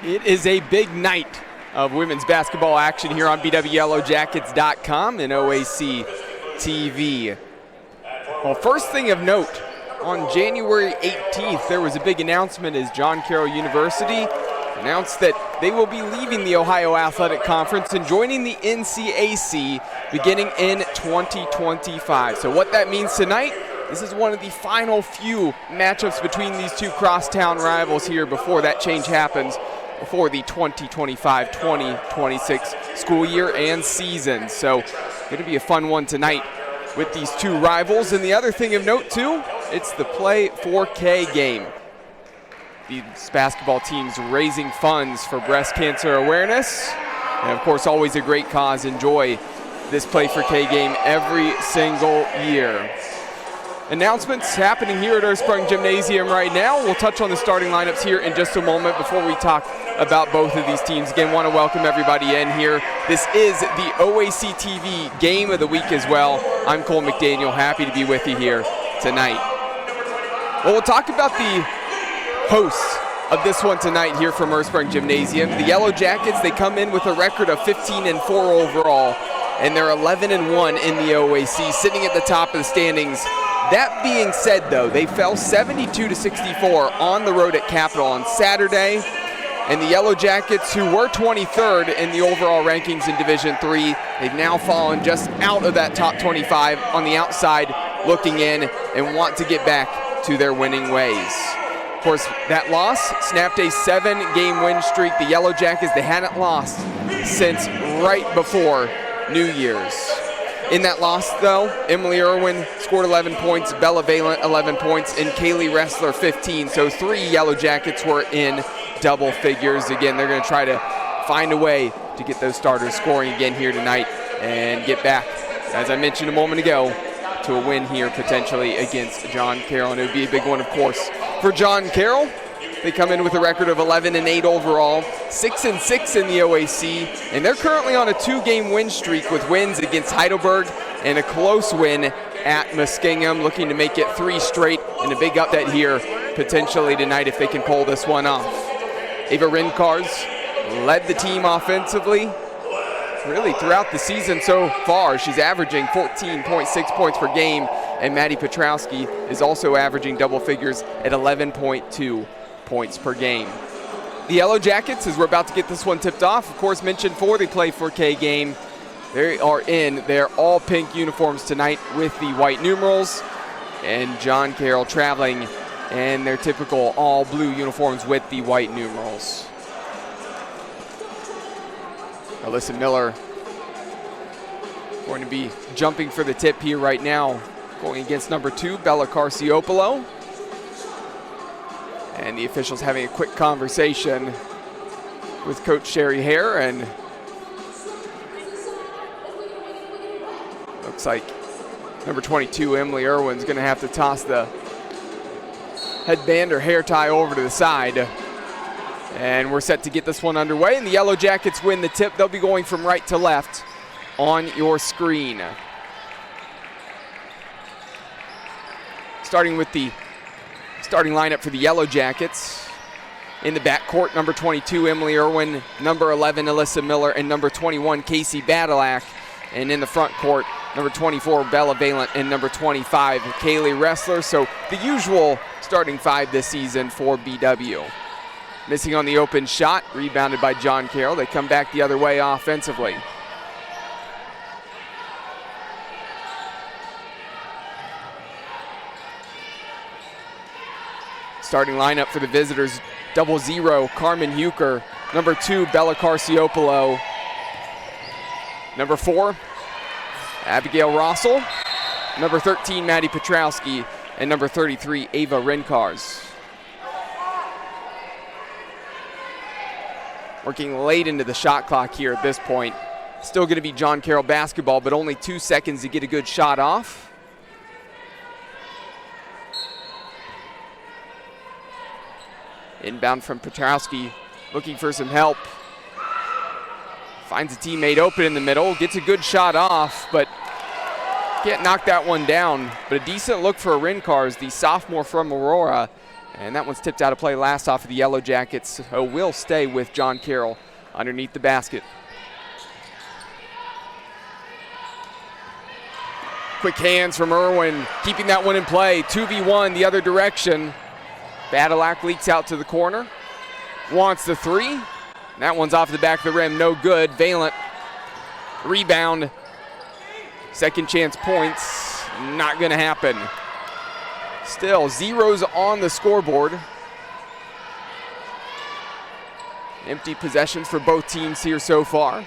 It is a big night of women's basketball action here on BWYellowJackets.com and OAC TV. Well, first thing of note, on January 18th, there was a big announcement as John Carroll University announced that they will be leaving the Ohio Athletic Conference and joining the NCAC beginning in 2025. So what that means tonight, this is one of the final few matchups between these two crosstown rivals here before that change happens, before the 2025-2026 school year and season. So going to be a fun one tonight with these two rivals. And the other thing of note too, it's the Play4Kay game. These basketball teams raising funds for breast cancer awareness. And of course, always a great cause. Enjoy this Play4Kay game every single year. Announcements happening here at Ursprung Gymnasium right now. We'll touch on the starting lineups here in just a moment before we talk about both of these teams. Again, want to welcome everybody in here. This is the OAC TV Game of the Week as well. I'm Cole McDaniel, happy to be with you here tonight. Well, we'll talk about the hosts of this one tonight here from Ursprung Gymnasium. The Yellow Jackets, they come in with a record of 15-4 overall, and they're 11-1 in the OAC, sitting at the top of the standings. That being said, though, they fell 72-64 on the road at Capital on Saturday, and the Yellow Jackets, who were 23rd in the overall rankings in Division III, they've now fallen just out of that top 25 on the outside looking in and want to get back to their winning ways. Of course, that loss snapped a 7-game win streak. The Yellow Jackets, they hadn't lost since right before New Year's. In that loss, though, Emily Irwin scored 11 points, Bella Valent 11 points, and Kaylee Ressler 15. So 3 Yellow Jackets were in double figures. Again, they're going to try to find a way to get those starters scoring again here tonight and get back, as I mentioned a moment ago, to a win here potentially against John Carroll. And it would be a big one, of course, for John Carroll. They come in with a record of 11-8 overall, 6-6 in the OAC, and they're currently on a 2-game win streak with wins against Heidelberg and a close win at Muskingum, looking to make it 3 straight and a big upset here potentially tonight if they can pull this one off. Ava Rincars led the team offensively really throughout the season so far. She's averaging 14.6 points per game, and Maddie Petrowski is also averaging double figures at 11.2 points per game. The Yellow Jackets, as we're about to get this one tipped off, of course mentioned for the Play4Kay game, they are in their all pink uniforms tonight with the white numerals, and John Carroll traveling in their typical all blue uniforms with the white numerals. Alyssa Miller going to be jumping for the tip here right now, going against number 2, Bella Carciopolo. And the officials having a quick conversation with Coach Sherry Hare, and looks like number 22, Emily Irwin's going to have to toss the headband or hair tie over to the side. And we're set to get this one underway, and the Yellow Jackets win the tip. They'll be going from right to left on your screen. Starting with the starting lineup for the Yellow Jackets. In the backcourt, number 22, Emily Irwin, number 11, Alyssa Miller, and number 21, Casey Badalak. And in the front court, number 24, Bella Valent, and number 25, Kaylee Ressler. So the usual starting 5 this season for BW. Missing on the open shot, rebounded by John Carroll. They come back the other way offensively. Starting lineup for the visitors, 00, Carmen Huker. Number 2, Bella Carciopolo. Number 4, Abigail Rossell. Number 13, Maddie Petrowski. And number 33, Ava Rincars. Working late into the shot clock here at this point. Still going to be John Carroll basketball, but only 2 seconds to get a good shot off. Inbound from Petrowski, looking for some help. Finds a teammate open in the middle, gets a good shot off, but can't knock that one down. But a decent look for Rincars, the sophomore from Aurora, And that one's tipped out of play last off of the Yellow Jackets, so will stay with John Carroll underneath the basket. Quick hands from Irwin, keeping that one in play. 2v1 the other direction. Badalak leaks out to the corner. Wants the three. That one's off the back of the rim, no good. Valent, rebound. Second chance points, not gonna happen. Still, zeros on the scoreboard. Empty possessions for both teams here so far.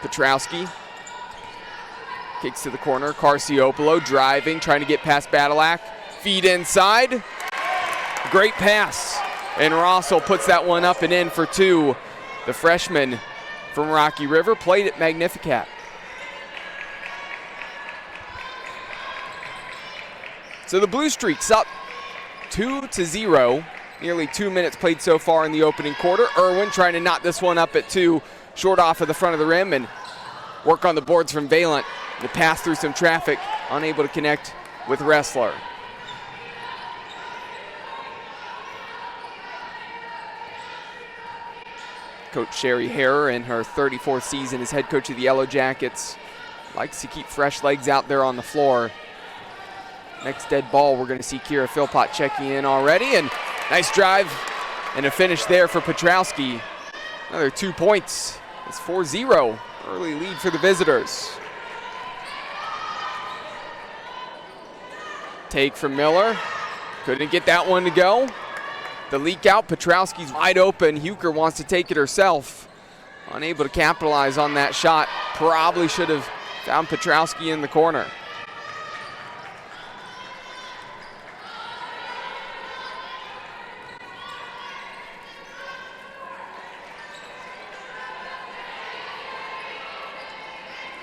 Petrowski kicks to the corner. Carciopolo driving, trying to get past Badalak. Feed inside. Great pass. And Rossell puts that one up and in for two. The freshman from Rocky River played at Magnificat. So the Blue Streaks up 2-0. Nearly 2 minutes played so far in the opening quarter. Irwin trying to knock this one up at two. Short off of the front of the rim and work on the boards from Valent. The pass through some traffic, unable to connect with Ressler. Coach Sherry Harrer in her 34th season as head coach of the Yellow Jackets likes to keep fresh legs out there on the floor. Next dead ball, we're going to see Kira Philpott checking in already, and nice drive and a finish there for Petrowski. Another 2 points. It's 4-0. Early lead for the visitors. Take from Miller. Couldn't get that one to go. The leak out. Petrowski's wide open. Huker wants to take it herself. Unable to capitalize on that shot. Probably should have found Petrowski in the corner.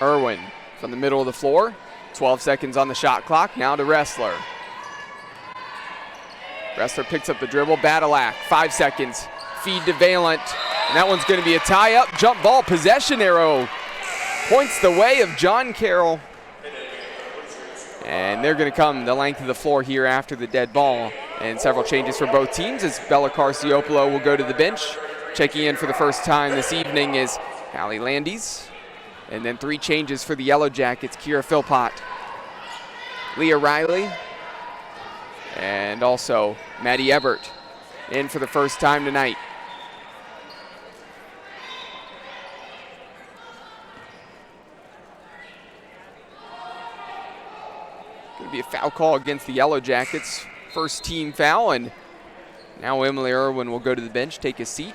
Irwin from the middle of the floor. 12 seconds on the shot clock. Now to Ressler. Ressler picks up the dribble. Badalak, 5 seconds. Feed to Valent. And that one's going to be a tie-up. Jump ball, possession arrow. Points the way of John Carroll. And they're going to come the length of the floor here after the dead ball. And several changes for both teams as Bella Carciopolo will go to the bench. Checking in for the first time this evening is Hallie Landis. And then 3 changes for the Yellow Jackets. Kira Philpott, Leah Riley, and also Maddie Ebert in for the first time tonight. Going to be a foul call against the Yellow Jackets. First team foul, and now Emily Irwin will go to the bench, take a seat.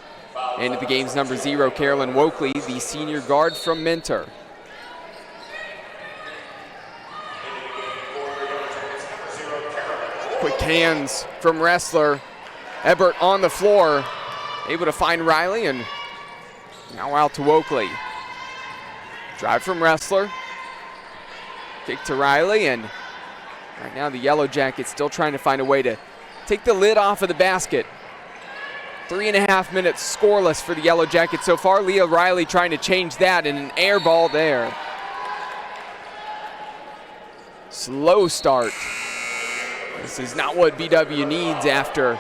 And at the game's number 0, Carolyn Wokley, the senior guard from Mentor. Quick hands from Ressler. Ebert on the floor, able to find Riley, and now out to Wokley. Drive from Ressler. Kick to Riley, and right now the Yellow Jackets still trying to find a way to take the lid off of the basket. 3.5 minutes scoreless for the Yellow Jackets so far. Leah Riley trying to change that, and an air ball there. Slow start. This is not what BW needs after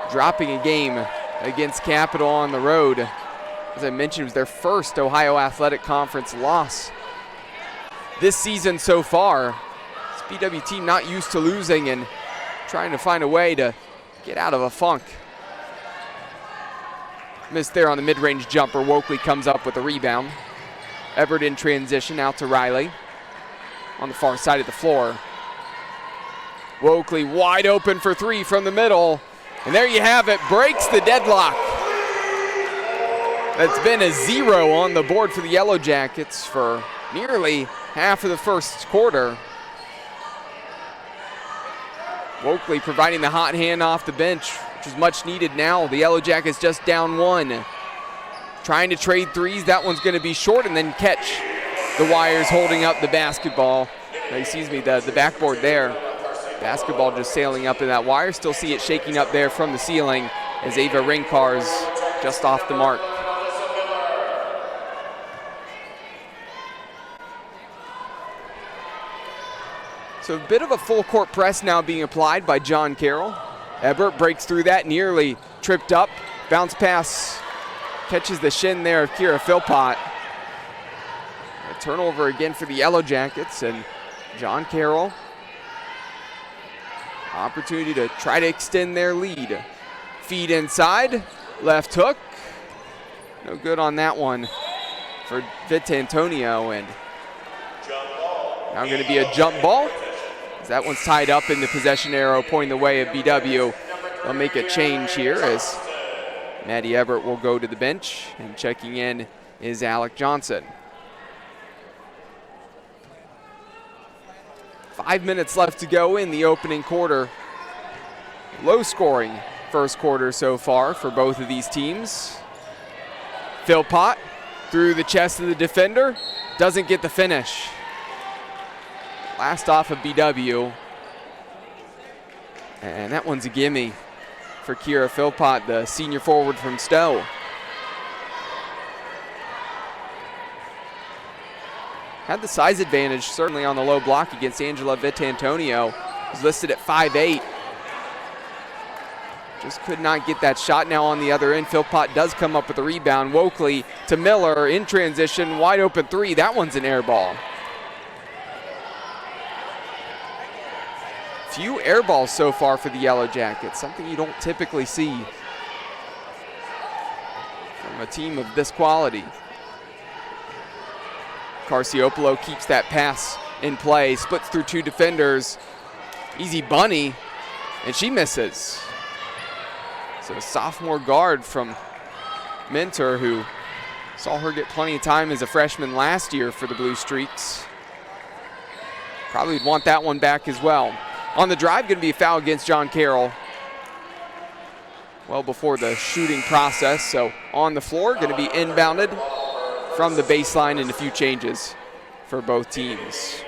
dropping a game against Capital on the road. As I mentioned, it was their first Ohio Athletic Conference loss this season so far. This BW team not used to losing and trying to find a way to get out of a funk. Missed there on the mid-range jumper. Wokley comes up with a rebound. Ebert in transition out to Riley on the far side of the floor. Wokley wide open for 3 from the middle. And there you have it, breaks the deadlock. That's been a 0 on the board for the Yellow Jackets for nearly half of the first quarter. Wokley providing the hot hand off the bench, which is much needed now. The Yellow Jackets just down 1. Trying to trade threes. That one's going to be short and then catch the wires holding up the basketball. The backboard there. Basketball just sailing up in that wire. Still see it shaking up there from the ceiling as Ava Ringcar's just off the mark. So a bit of a full court press now being applied by John Carroll. Ebert breaks through that, nearly tripped up. Bounce pass catches the shin there of Kira Philpott. A turnover again for the Yellow Jackets, and John Carroll. Opportunity to try to extend their lead. Feed inside, left hook. No good on that one for Vitantonio, and now going to be a jump ball. That one's tied up in the possession arrow pointing the way of BW. They'll make a change here as Maddie Everett will go to the bench, and checking in is Alec Johnson. 5 minutes left to go in the opening quarter. Low scoring first quarter so far for both of these teams. Philpott through the chest of the defender, doesn't get the finish. Last off of BW. And that one's a gimme for Kira Philpott, the senior forward from Stowe. Had the size advantage certainly on the low block against Angela Vitantonio. Was listed at 5'8". Just could not get that shot. Now on the other end, Philpott does come up with a rebound. Wokley to Miller in transition, wide open three. That one's an air ball. Few air balls so far for the Yellow Jackets, something you don't typically see from a team of this quality. Carciopolo keeps that pass in play, splits through two defenders. Easy bunny, and she misses. So a sophomore guard from Mentor, who saw her get plenty of time as a freshman last year for the Blue Streaks. Probably would want that one back as well. On the drive, going to be a foul against John Carroll. Well before the shooting process, so on the floor, going to be inbounded from the baseline, and a few changes for both teams.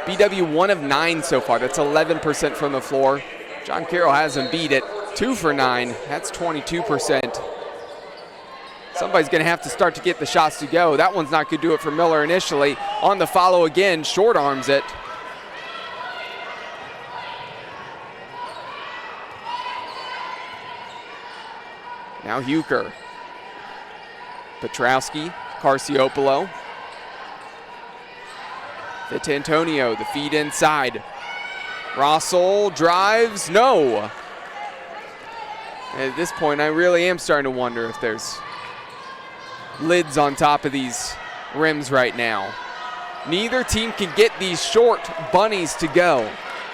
BW 1 of 9 so far. That's 11% from the floor. John Carroll has them beat it. 2 for 9. That's 22%. Somebody's going to have to start to get the shots to go. That one's not going to do it for Miller initially. On the follow again, short arms it. Now Huker. Petrowski, Carciopolo. Vitantonio, the feed inside. Rossel drives, no. At this point, I really am starting to wonder if there's lids on top of these rims right now. Neither team can get these short bunnies to go.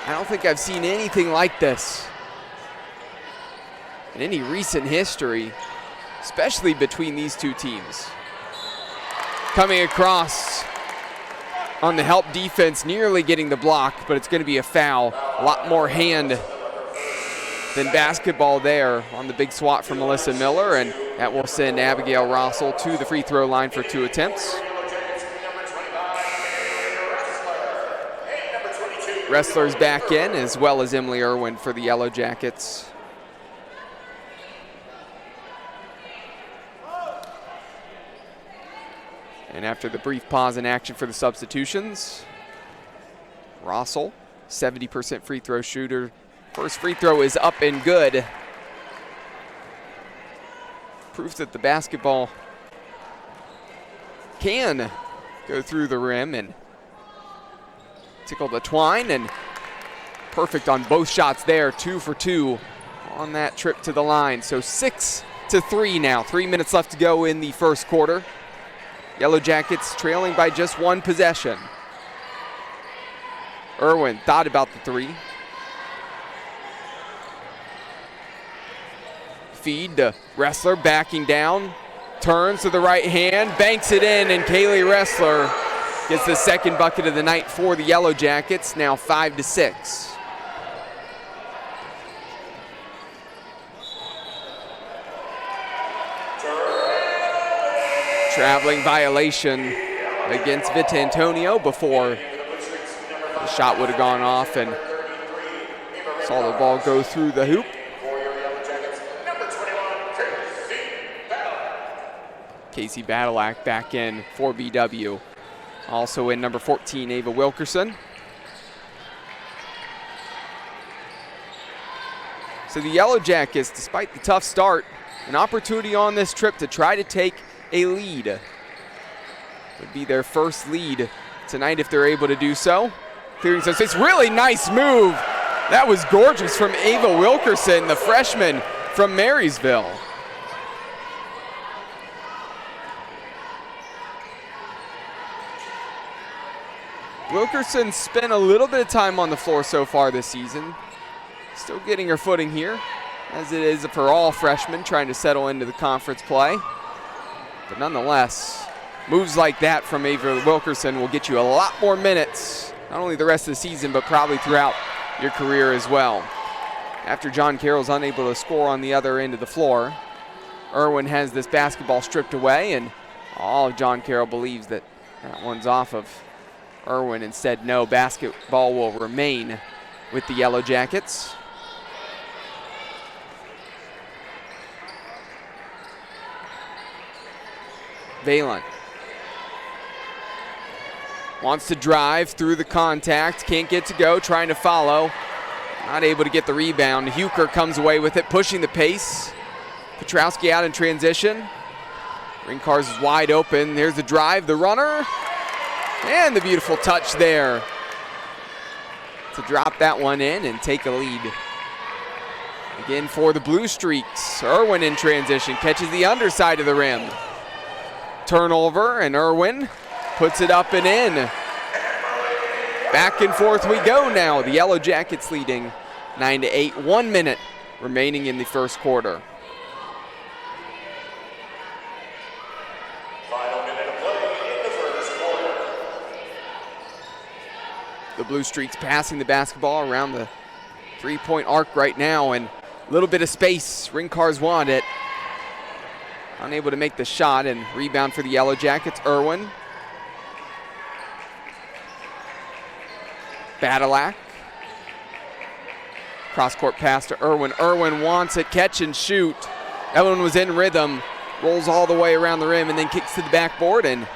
I don't think I've seen anything like this in any recent history, especially between these two teams. Coming across on the help defense, nearly getting the block, but it's going to be a foul. A lot more hand than basketball there on the big swat from Melissa Miller, and that will send Abigail Rossel to the free throw line for 2 attempts. Wrestlers back in, as well as Emily Irwin for the Yellow Jackets. And after the brief pause in action for the substitutions, Rossel, 70% free throw shooter. First free throw is up and good. Proof that the basketball can go through the rim and tickle the twine, and perfect on both shots there. 2 for 2 on that trip to the line. So 6-3 now. 3 minutes left to go in the first quarter. Yellow Jackets trailing by just 1 possession. Irwin thought about the 3. Feed to Wrestler, backing down, turns to the right hand, banks it in, and Kaylee Wrestler gets the second bucket of the night for the Yellow Jackets, now 5-6. Traveling violation against Vitantonio before the shot would have gone off, and saw the ball go through the hoop. Casey Badalak back in for BW. Also in number 14, Ava Wilkerson. So the Yellow Jackets, despite the tough start, an opportunity on this trip to try to take a lead. Would be their first lead tonight if they're able to do so. Clearing some space, really nice move. That was gorgeous from Ava Wilkerson, the freshman from Marysville. Wilkerson spent a little bit of time on the floor so far this season. Still getting her footing here, as it is for all freshmen trying to settle into the conference play. But nonetheless, moves like that from Ava Wilkerson will get you a lot more minutes, not only the rest of the season, but probably throughout your career as well. After John Carroll's unable to score on the other end of the floor, Irwin has this basketball stripped away, and all of John Carroll believes that that one's off of Irwin. Instead, no, basketball will remain with the Yellow Jackets. Valen wants to drive through the contact, can't get to go, trying to follow. Not able to get the rebound. Huker comes away with it, pushing the pace. Petrowski out in transition. Ringcars is wide open. There's the drive, the runner, and the beautiful touch there to drop that one in and take a lead. Again for the Blue Streaks. Irwin in transition, catches the underside of the rim. Turnover, and Irwin puts it up and in. Back and forth we go now. The Yellow Jackets leading 9-8, 1 minute remaining in the first quarter. Final minute of play in the first quarter. The Blue Streaks passing the basketball around the three-point arc right now, and a little bit of space. Ringcars want it. Unable to make the shot, and rebound for the Yellow Jackets, Irwin. Badalak. Cross-court pass to Irwin. Irwin wants it, catch and shoot. That one was in rhythm. Rolls all the way around the rim and then kicks to the backboard, and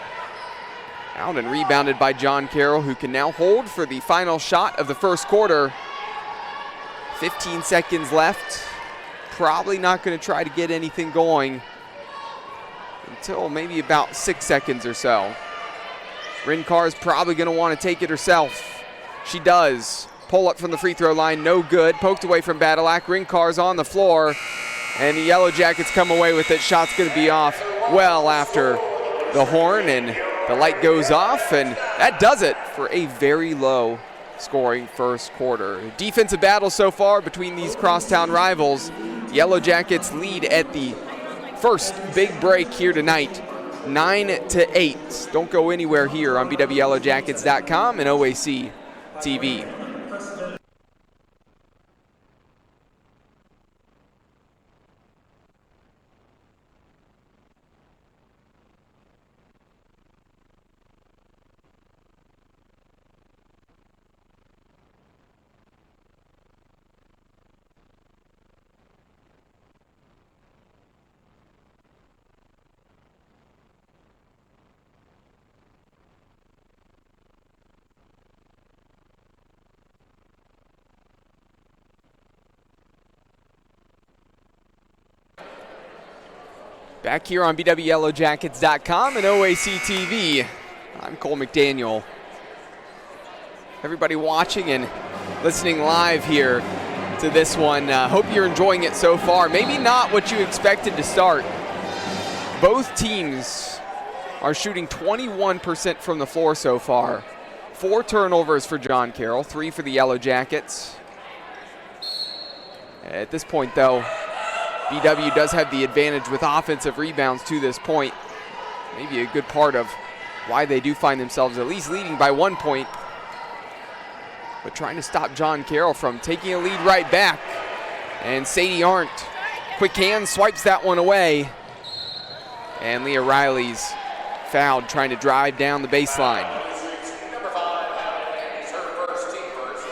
out and rebounded by John Carroll, who can now hold for the final shot of the first quarter. 15 seconds left. Probably not going to try to get anything going until maybe about 6 seconds or so. Ringcar is probably going to want to take it herself. She does. Pull up from the free throw line, no good. Poked away from Badalak. Ringcar's on the floor, and the Yellow Jackets come away with it. Shot's going to be off well after the horn, and the light goes off, and that does it for a very low scoring first quarter. Defensive battle so far between these crosstown rivals. Yellow Jackets lead at the first big break here tonight, 9-8. Don't go anywhere here on BWYellowJackets.com and OAC TV. Back here on BWYellowJackets.com and OAC TV, I'm Cole McDaniel. Everybody watching and listening live here to this one, hope you're enjoying it so far. Maybe not what you expected to start. Both teams are shooting 21% from the floor so far. 4 turnovers for John Carroll, 3 for the Yellow Jackets. At this point, though, BW does have the advantage with offensive rebounds to this point. Maybe a good part of why they do find themselves at least leading by 1 point. But trying to stop John Carroll from taking a lead right back. And Sadie Arndt, quick hand, swipes that one away. And Leah Riley's fouled, trying to drive down the baseline. Number 5 is her first team first.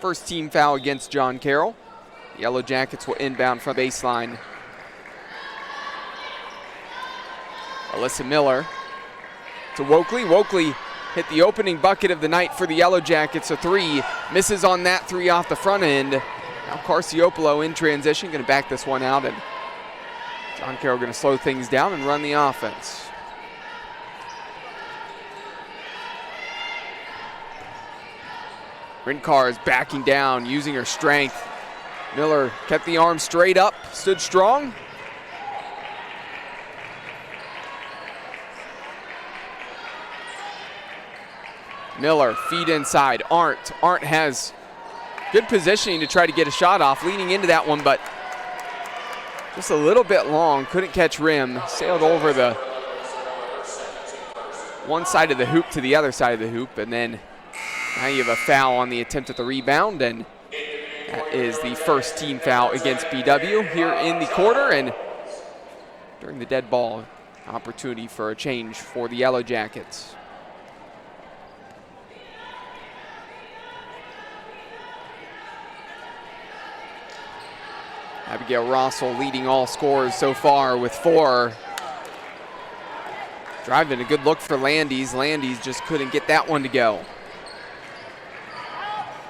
First team foul against John Carroll. Yellow Jackets will inbound from baseline. Alyssa Miller to Wokley. Wokley hit the opening bucket of the night for the Yellow Jackets, a three. Misses on that three off the front end. Now Carciopolo in transition, going to back this one out, and John Carroll going to slow things down and run the offense. Rinkar is backing down, using her strength. Miller kept the arm straight up, stood strong. Miller, feed inside. Arndt has good positioning to try to get a shot off, leading into that one, but just a little bit long, couldn't catch rim, sailed over the one side of the hoop to the other side of the hoop, and then now you have a foul on the attempt at the rebound, and that is the first team foul against BW here in the quarter, and during the dead ball, opportunity for a change for the Yellow Jackets. Abigail Rossell leading all scorers so far with 4. Driving a good look for Landis. Landis just couldn't get that one to go.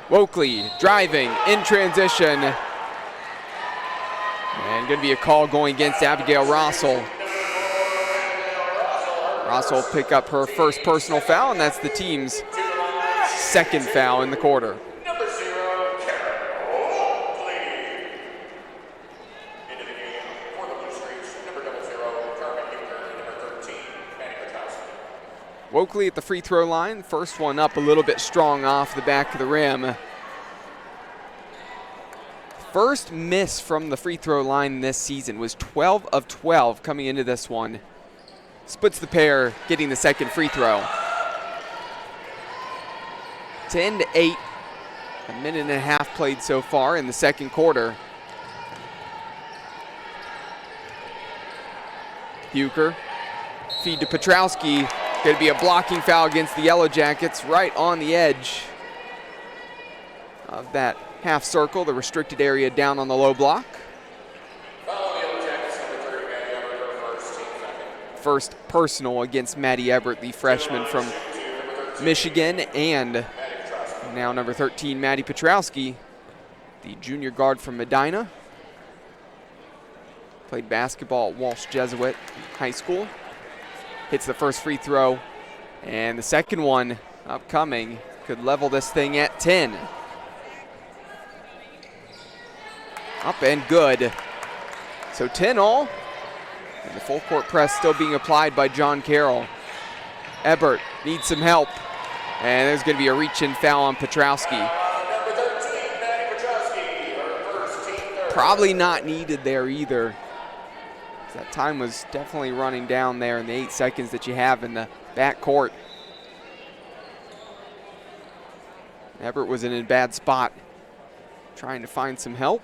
Wokley driving in transition. And going to be a call going against Abigail Rossell. Rossell will pick up her first personal foul, and that's the team's second foul in the quarter. Wokley at the free throw line. First one up a little bit strong off the back of the rim. First miss from the free throw line this season was 12 of 12 coming into this one. Splits the pair, getting the second free throw. 10-8, a minute and a half played so far in the second quarter. Bucher, feed to Petrowski. Going to be a blocking foul against the Yellow Jackets right on the edge of that half circle, the restricted area down on the low block. First personal against Maddie Everett, the freshman from Michigan, and now number 13, Maddie Petrowski, the junior guard from Medina. Played basketball at Walsh Jesuit High School. Hits the first free throw, and the second one upcoming could level this thing at 10. Up and good. So 10 all, and the full court press still being applied by John Carroll. Ebert needs some help, and there's going to be a reach-in foul on Petrowski. Probably not needed there either. That time was definitely running down there in the 8 seconds that you have in the back court. Everett was in a bad spot, trying to find some help.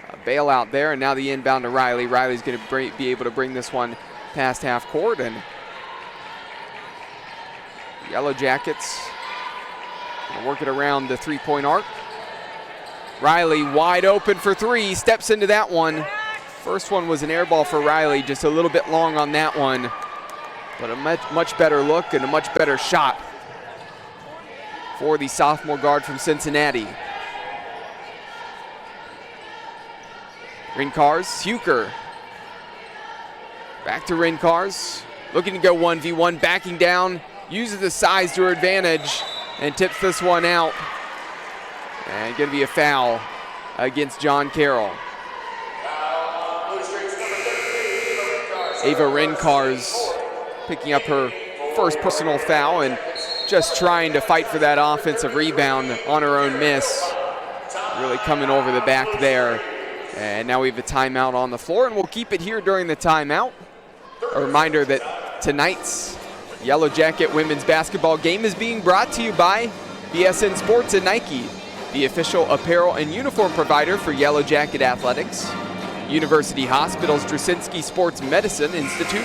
A bailout there, and now the inbound to Riley. Riley's going to be able to bring this one past half court, and the Yellow Jackets gonna work it around the three-point arc. Riley wide open for three, steps into that one. First one was an air ball for Riley, just a little bit long on that one, but a much better look and a much better shot for the sophomore guard from Cincinnati. Rinkars, Huker. Back to Rinkars, looking to go 1v1, backing down, uses the size to her advantage, and tips this one out. And going to be a foul against John Carroll. Ava Rinkars picking up her first personal foul and just trying to fight for that offensive rebound on her own miss. Really coming over the back there. And now we have a timeout on the floor, and we'll keep it here during the timeout. A reminder that tonight's Yellow Jacket women's basketball game is being brought to you by BSN Sports and Nike, the official apparel and uniform provider for Yellow Jacket athletics. University Hospital's Drusinski Sports Medicine Institute,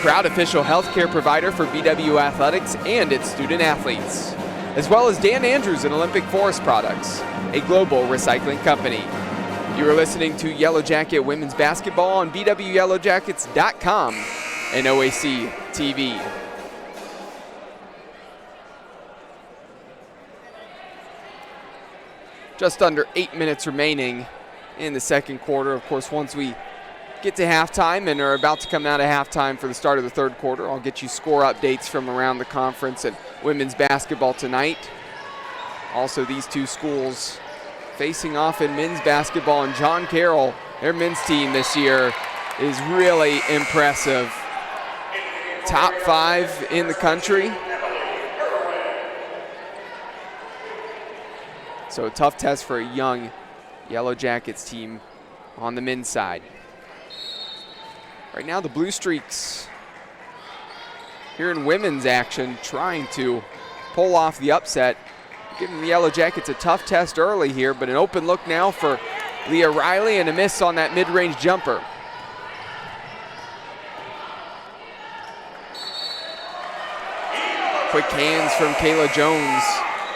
proud official healthcare provider for BW Athletics and its student athletes. as well as Dan Andrews and Olympic Forest Products, a global recycling company. You are listening to Yellow Jacket Women's Basketball on bwyellowjackets.com and OAC TV. Just under 8 minutes remaining in the second quarter. Of course, once we get to halftime and are about to come out of halftime for the start of the third quarter, I'll get you score updates from around the conference and women's basketball tonight. Also, these two schools facing off in men's basketball, and John Carroll, their men's team this year, is really impressive. Top 5 in the country. So a tough test for a young Yellow Jackets team on the men's side. Right now the Blue Streaks here in women's action trying to pull off the upset, giving the Yellow Jackets a tough test early here, but an open look now for Leah Riley and a miss on that mid-range jumper. Quick hands from Kayla Jones.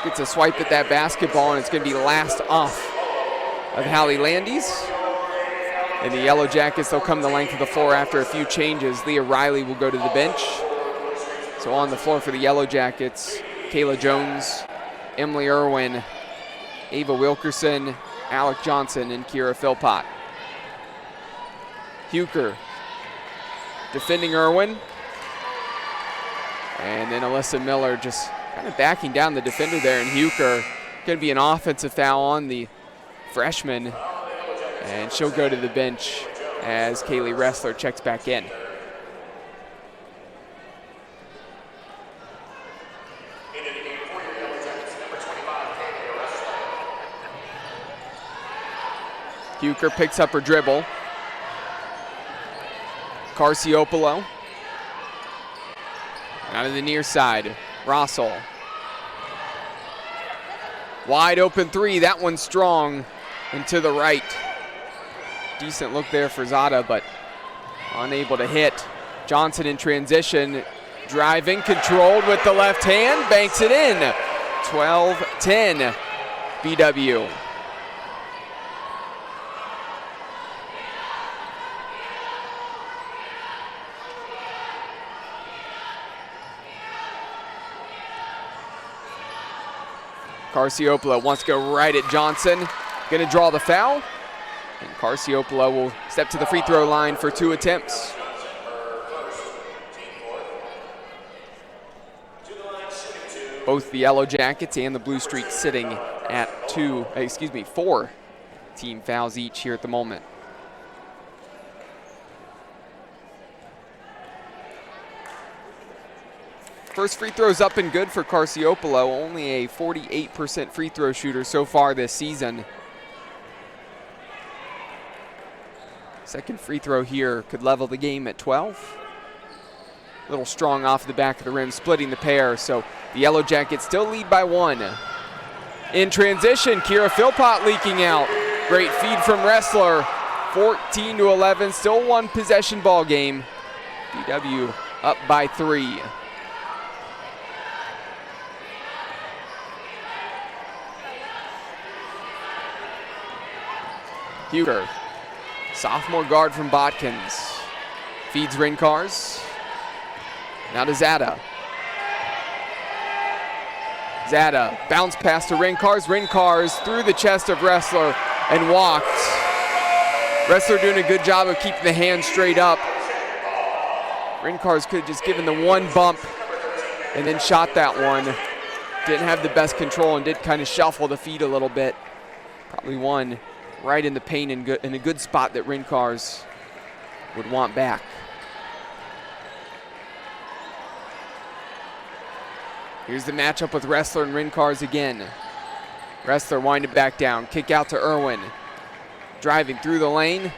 Gets a swipe at that basketball, and it's going to be last off of Hallie Landis. And the Yellow Jackets, they'll come the length of the floor after a few changes. Leah Riley will go to the bench. So on the floor for the Yellow Jackets, Kayla Jones, Emily Irwin, Ava Wilkerson, Alec Johnson, and Kira Philpott. Huker defending Irwin. And then Alyssa Miller just kind of backing down the defender there, and Huker going to be an offensive foul on the freshman, and she'll go to the bench as Kaylee Ressler checks back in. Huker picks up her dribble. Carciopolo out of the near side. Rossel. Wide open three, that one's strong and to the right. Decent look there for Zada, but unable to hit. Johnson in transition, driving, controlled with the left hand, banks it in. 12-10 BW. Carciopolo wants to go right at Johnson. Going to draw the foul. And Carciopolo will step to the free throw line for 2 attempts. Both the Yellow Jackets and the Blue Streaks sitting at 4 team fouls each here at the moment. First free throw's up and good for Carciopolo, only a 48% free throw shooter so far this season. Second free throw here could level the game at 12. A little strong off the back of the rim, splitting the pair, so the Yellow Jackets still lead by 1. In transition, Kira Philpott leaking out. Great feed from Ressler, 14-11, still 1 possession ball game. BW up by 3. Huger, sophomore guard from Botkins, feeds Rincars. Now to Zada. Zada, bounce pass to Rincars. Rincars through the chest of Ressler and walked. Ressler doing a good job of keeping the hand straight up. Rincars could have just given the one bump and then shot that one. Didn't have the best control and did kind of shuffle the feet a little bit. Probably one right in the paint and in a good spot that Rincars would want back. Here's the matchup with Ressler and Rincars again. Ressler winded back down, kick out to Irwin. Driving through the lane,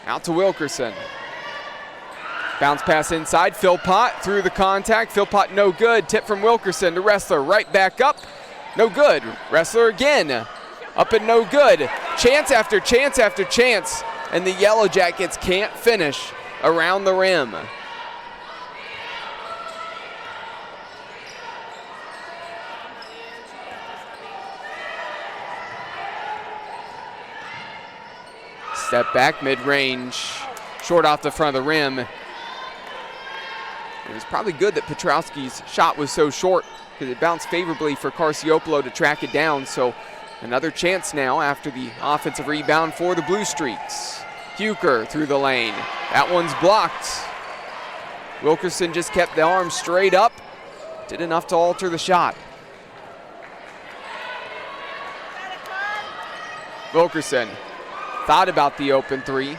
out to Wilkerson. Bounce pass inside, Philpott through the contact. Philpott no good, tip from Wilkerson to Ressler, right back up, no good. Ressler again, up and no good. Chance after chance after chance, and the Yellow Jackets can't finish around the rim. Step back, mid-range, short off the front of the rim. It was probably good that Petrowski's shot was so short because it bounced favorably for Carciopolo to track it down. So another chance now after the offensive rebound for the Blue Streaks. Huker through the lane. That one's blocked. Wilkerson just kept the arm straight up. Did enough to alter the shot. Wilkerson thought about the open three.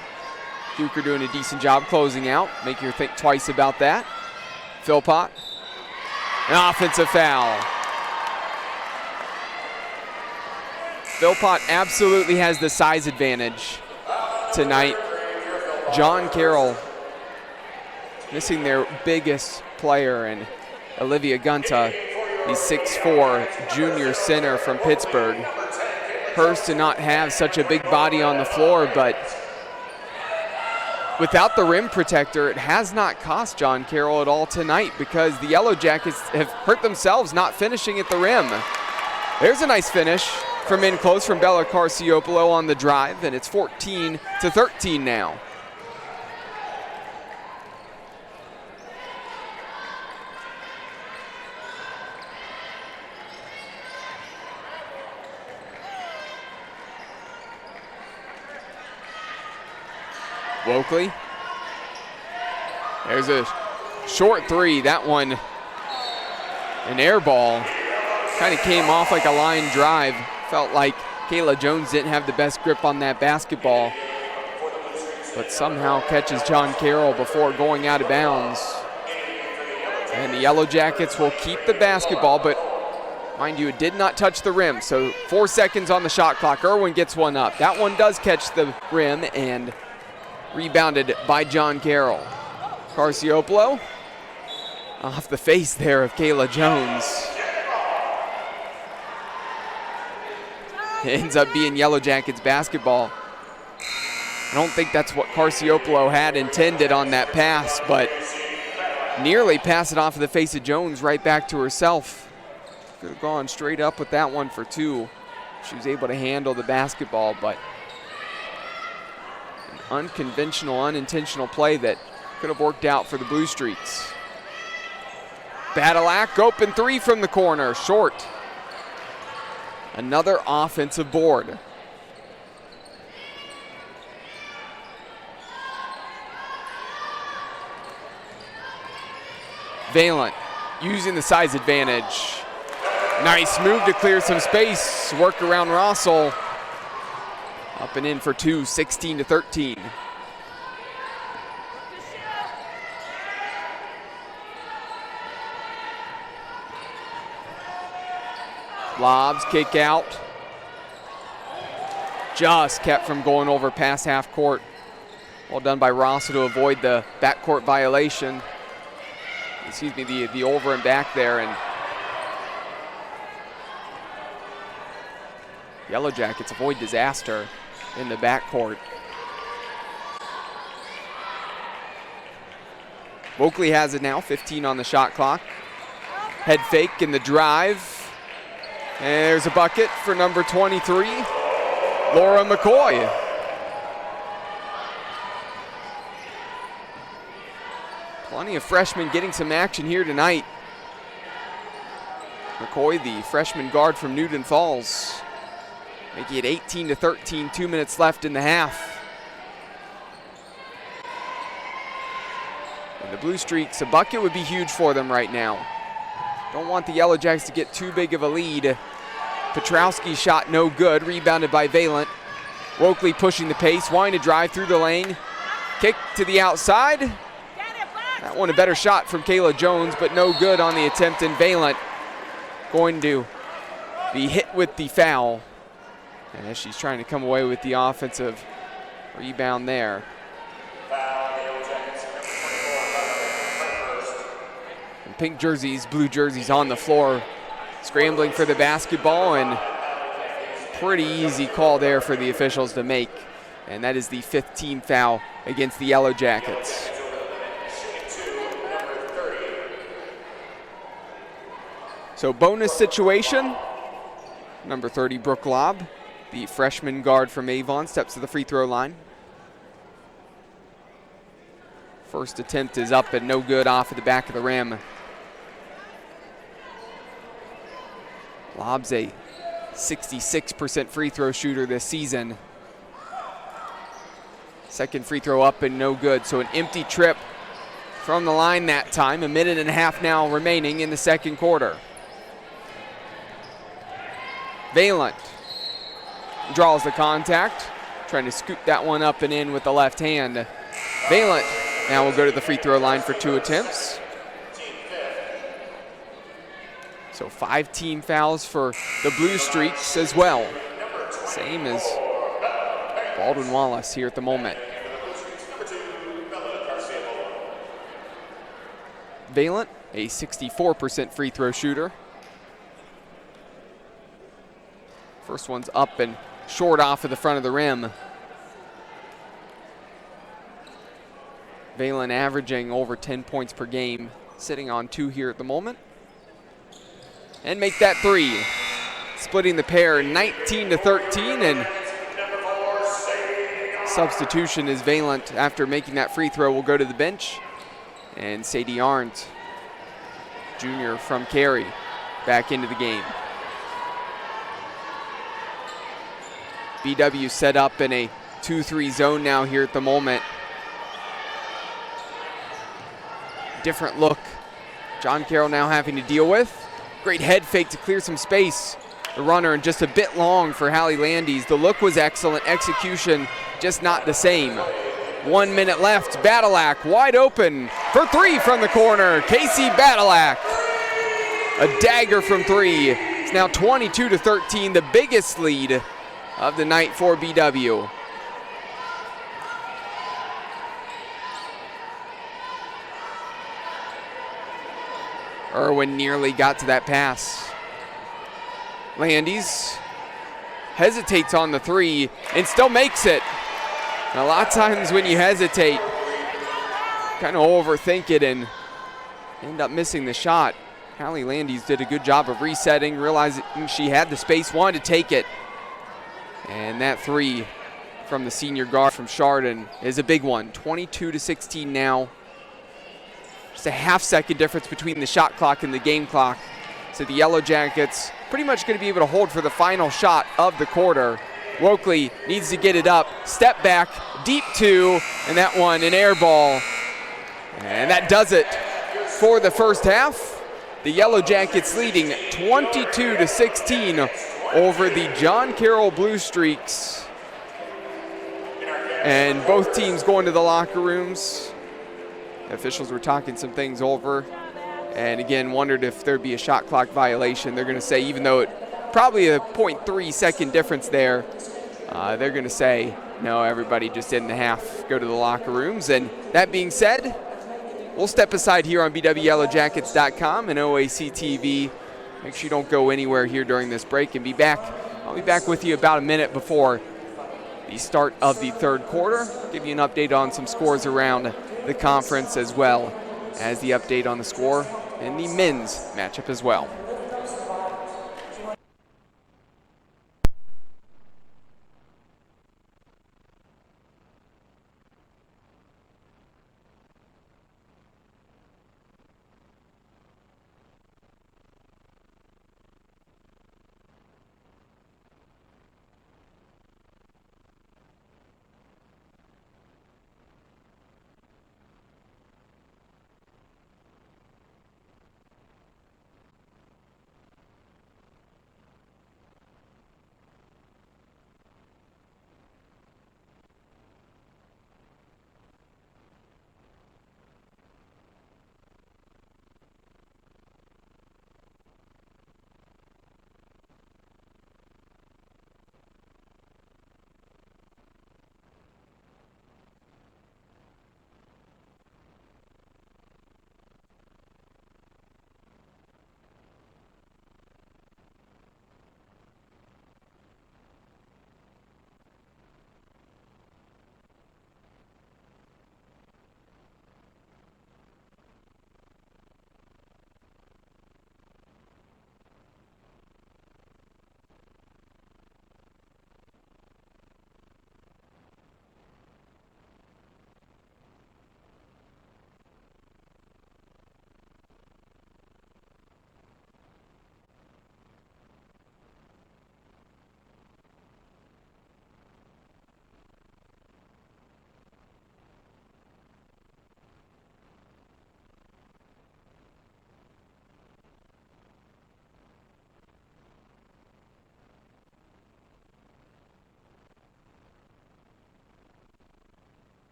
Huker doing a decent job closing out. Make you think twice about that. Philpott. An offensive foul. Philpott absolutely has the size advantage tonight. John Carroll missing their biggest player, and Olivia Gunta, the 6'4" junior center from Pittsburgh. Hers to not have such a big body on the floor, but without the rim protector, it has not cost John Carroll at all tonight because the Yellow Jackets have hurt themselves not finishing at the rim. There's a nice finish from in close from Bella Carciopolo on the drive, and it's 14-13 now. Wokley. There's a short three. That one, an air ball. Kind of came off like a line drive. Felt like Kayla Jones didn't have the best grip on that basketball, but somehow catches John Carroll before going out of bounds. And the Yellow Jackets will keep the basketball, but mind you, it did not touch the rim. So 4 seconds on the shot clock. Irwin gets one up. That one does catch the rim and rebounded by John Carroll. Carciopolo off the face there of Kayla Jones. It ends up being Yellow Jackets basketball. I don't think that's what Carciopolo had intended on that pass, but nearly passed it off of the face of Jones right back to herself. Could have gone straight up with that one for two. She was able to handle the basketball, but an unconventional, unintentional play that could have worked out for the Blue Streaks. Badalak, open three from the corner, short. Another offensive board. Valent using the size advantage. Nice move to clear some space. Work around Rossell. Up and in for two, 16-13. Lobs, kick out. Just kept from going over past half court. Well done by Rossell to avoid the backcourt violation. Excuse me, the over and back there. And Yellow Jackets avoid disaster in the backcourt. Wokley has it now, 15 on the shot clock. Head fake in the drive. And there's a bucket for number 23, Laura McCoy. Plenty of freshmen getting some action here tonight. McCoy, the freshman guard from Newton Falls, making it 18-13, 2 minutes left in the half. And the Blue Streaks, a bucket would be huge for them right now. Don't want the Yellow Jackets to get too big of a lead. Petrowski's shot no good, rebounded by Valent. Wokley pushing the pace, wanting to drive through the lane. Kick to the outside. That one a better shot from Kayla Jones, but no good on the attempt, and Valent going to be hit with the foul. And as she's trying to come away with the offensive rebound there. And pink jerseys, blue jerseys on the floor, scrambling for the basketball, and pretty easy call there for the officials to make. And that is the 15th foul against the Yellow Jackets. So bonus situation. Number 30, Brooke Lobb, the freshman guard from Avon, steps to the free throw line. First attempt is up and no good off of the back of the rim. Lob's a 66% free throw shooter this season. Second free throw up and no good, so an empty trip from the line that time. A minute and a half now remaining in the second quarter. Vaillant draws the contact, trying to scoop that one up and in with the left hand. Vaillant now will go to the free throw line for 2 attempts. So 5 team fouls for the Blue Streaks as well. Same as Baldwin Wallace here at the moment. Vaillant, a 64% free throw shooter. First one's up and short off of the front of the rim. Vaillant averaging over 10 points per game, sitting on 2 here at the moment. And make that 3. Splitting the pair 19-13, and substitution is Vaillant after making that free throw will go to the bench. And Sadie Arndt, junior from Cary, back into the game. BW set up in a 2-3 zone now here at the moment. Different look John Carroll now having to deal with. Great head fake to clear some space. The runner and just a bit long for Hallie Landis. The look was excellent, execution just not the same. 1 minute left, Badalak wide open for 3 from the corner. Casey Badalak, a dagger from 3. It's now 22-13, the biggest lead of the night for BW. Irwin nearly got to that pass. Landis hesitates on the 3 and still makes it. And a lot of times when you hesitate, kind of overthink it and end up missing the shot. Hallie Landis did a good job of resetting, realizing she had the space, wanted to take it. And that 3 from the senior guard from Chardon is a big one. 22-16 now. Just a half-second difference between the shot clock and the game clock. So the Yellow Jackets pretty much going to be able to hold for the final shot of the quarter. Wokley needs to get it up. Step back, deep 2, and that one an air ball. And that does it for the first half. The Yellow Jackets leading 22-16 over the John Carroll Blue Streaks. And both teams going to the locker rooms. The officials were talking some things over, and again wondered if there'd be a shot clock violation. They're going to say, even though it probably a 0.3 second difference there, they're going to say, no, everybody just in the half go to the locker rooms. And that being said, we'll step aside here on BWYellowJackets.com and OAC TV. Make sure you don't go anywhere here during this break and be back. I'll be back with you about a minute before the start of the third quarter. Give you an update on some scores around the conference, as well as the update on the score in the men's matchup as well.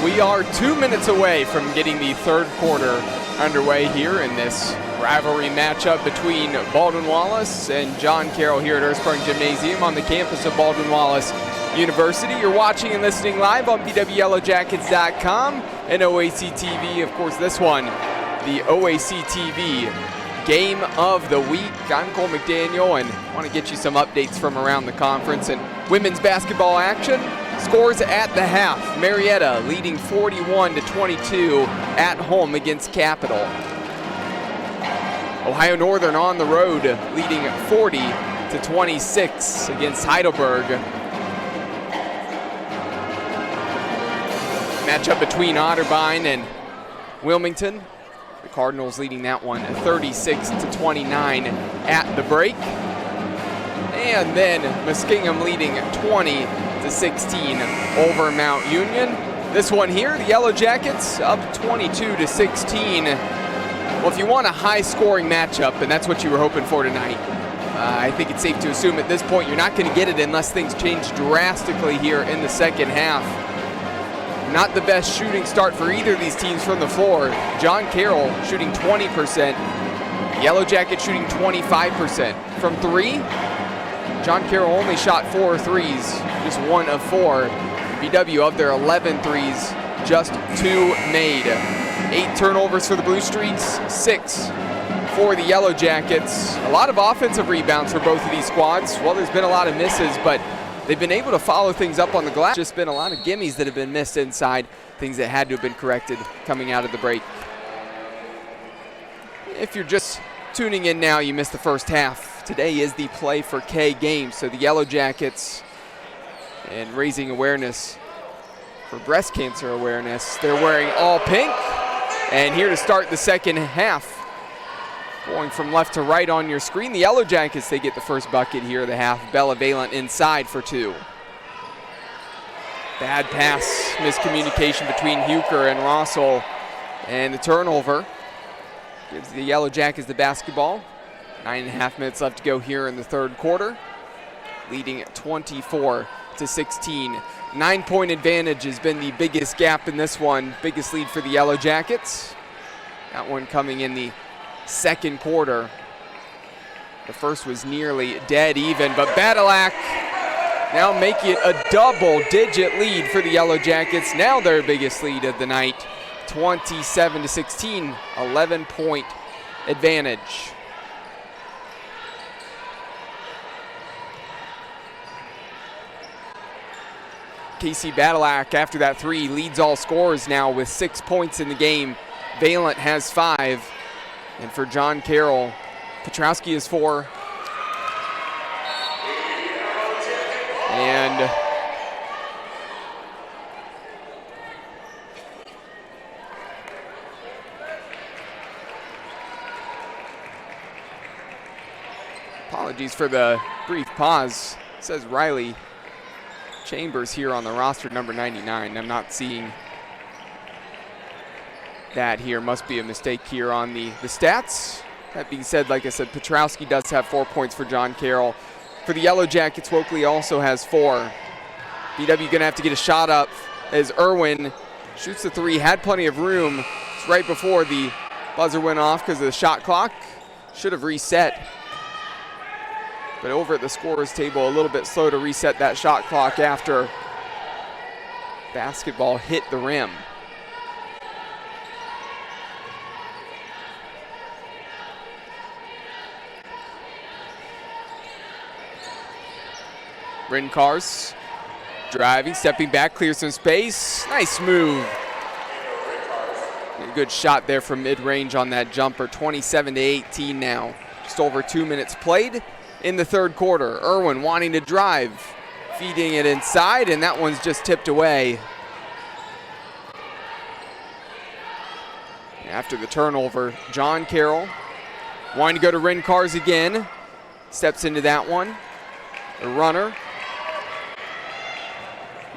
We are 2 minutes away from getting the third quarter underway here in this rivalry matchup between Baldwin Wallace and John Carroll here at Ursprung Gymnasium on the campus of Baldwin Wallace University. You're watching and listening live on bwyellowjackets.com and OAC TV. Of course, this one, the OAC TV Game of the Week. I'm Cole McDaniel and want to get you some updates from around the conference and women's basketball action. Scores at the half. Marietta leading 41-22 at home against Capital. Ohio Northern on the road leading 40-26 against Heidelberg. Matchup between Otterbein and Wilmington. The Cardinals leading that one 36-29 at the break. And then Muskingum leading 20-16 over Mount Union. This one here, the Yellow Jackets up 22-16. Well, if you want a high-scoring matchup, and that's what you were hoping for tonight, I think it's safe to assume at this point you're not going to get it unless things change drastically here in the second half. Not the best shooting start for either of these teams from the floor. John Carroll shooting 20%. Yellow Jackets shooting 25%. From three, John Carroll only shot 4 threes, just 1 of 4. BW of their 11 threes, just 2 made. 8 turnovers for the Blue Streaks, 6 for the Yellow Jackets. A lot of offensive rebounds for both of these squads. Well, there's been a lot of misses, but they've been able to follow things up on the glass. Just been a lot of gimmies that have been missed inside, things that had to have been corrected coming out of the break. If you're just tuning in now, you missed the first half. Today is the Play4Kay game, so the Yellow Jackets, and raising awareness for breast cancer awareness, they're wearing all pink. And here to start the second half, going from left to right on your screen, the Yellow Jackets, they get the first bucket here of the half. Bella Valent inside for 2. Bad pass, miscommunication between Huker and Rossel, and the turnover gives the Yellow Jackets the basketball. 9.5 minutes left to go here in the third quarter, leading 24-16. 9-point advantage has been the biggest gap in this one, biggest lead for the Yellow Jackets. That one coming in the second quarter. The first was nearly dead even, but Badalak now making it a double-digit lead for the Yellow Jackets. Now their biggest lead of the night, 27-16, 11-point advantage. Casey Badalak, after that 3, leads all scorers now with 6 points in the game. Valent has 5. And for John Carroll, Petrowski is 4. And apologies for the brief pause. It says Riley Chambers here on the roster, number 99. I'm not seeing that here. Must be a mistake here on the stats. That being said, like I said, Petrowski does have 4 points for John Carroll. For the Yellow Jackets, Wokley also has 4. BW gonna have to get a shot up as Irwin shoots the 3, had plenty of room. It's right before the buzzer went off because of the shot clock. Should have reset. But over at the scorer's table, a little bit slow to reset that shot clock after basketball hit the rim. Rincars driving, stepping back, clears some space. Nice move. A good shot there from mid-range on that jumper. 27-18 now. Just over 2 minutes played in the third quarter. Irwin wanting to drive, feeding it inside, and that one's just tipped away. After the turnover, John Carroll wanting to go to Rincars again. Steps into that one. The runner.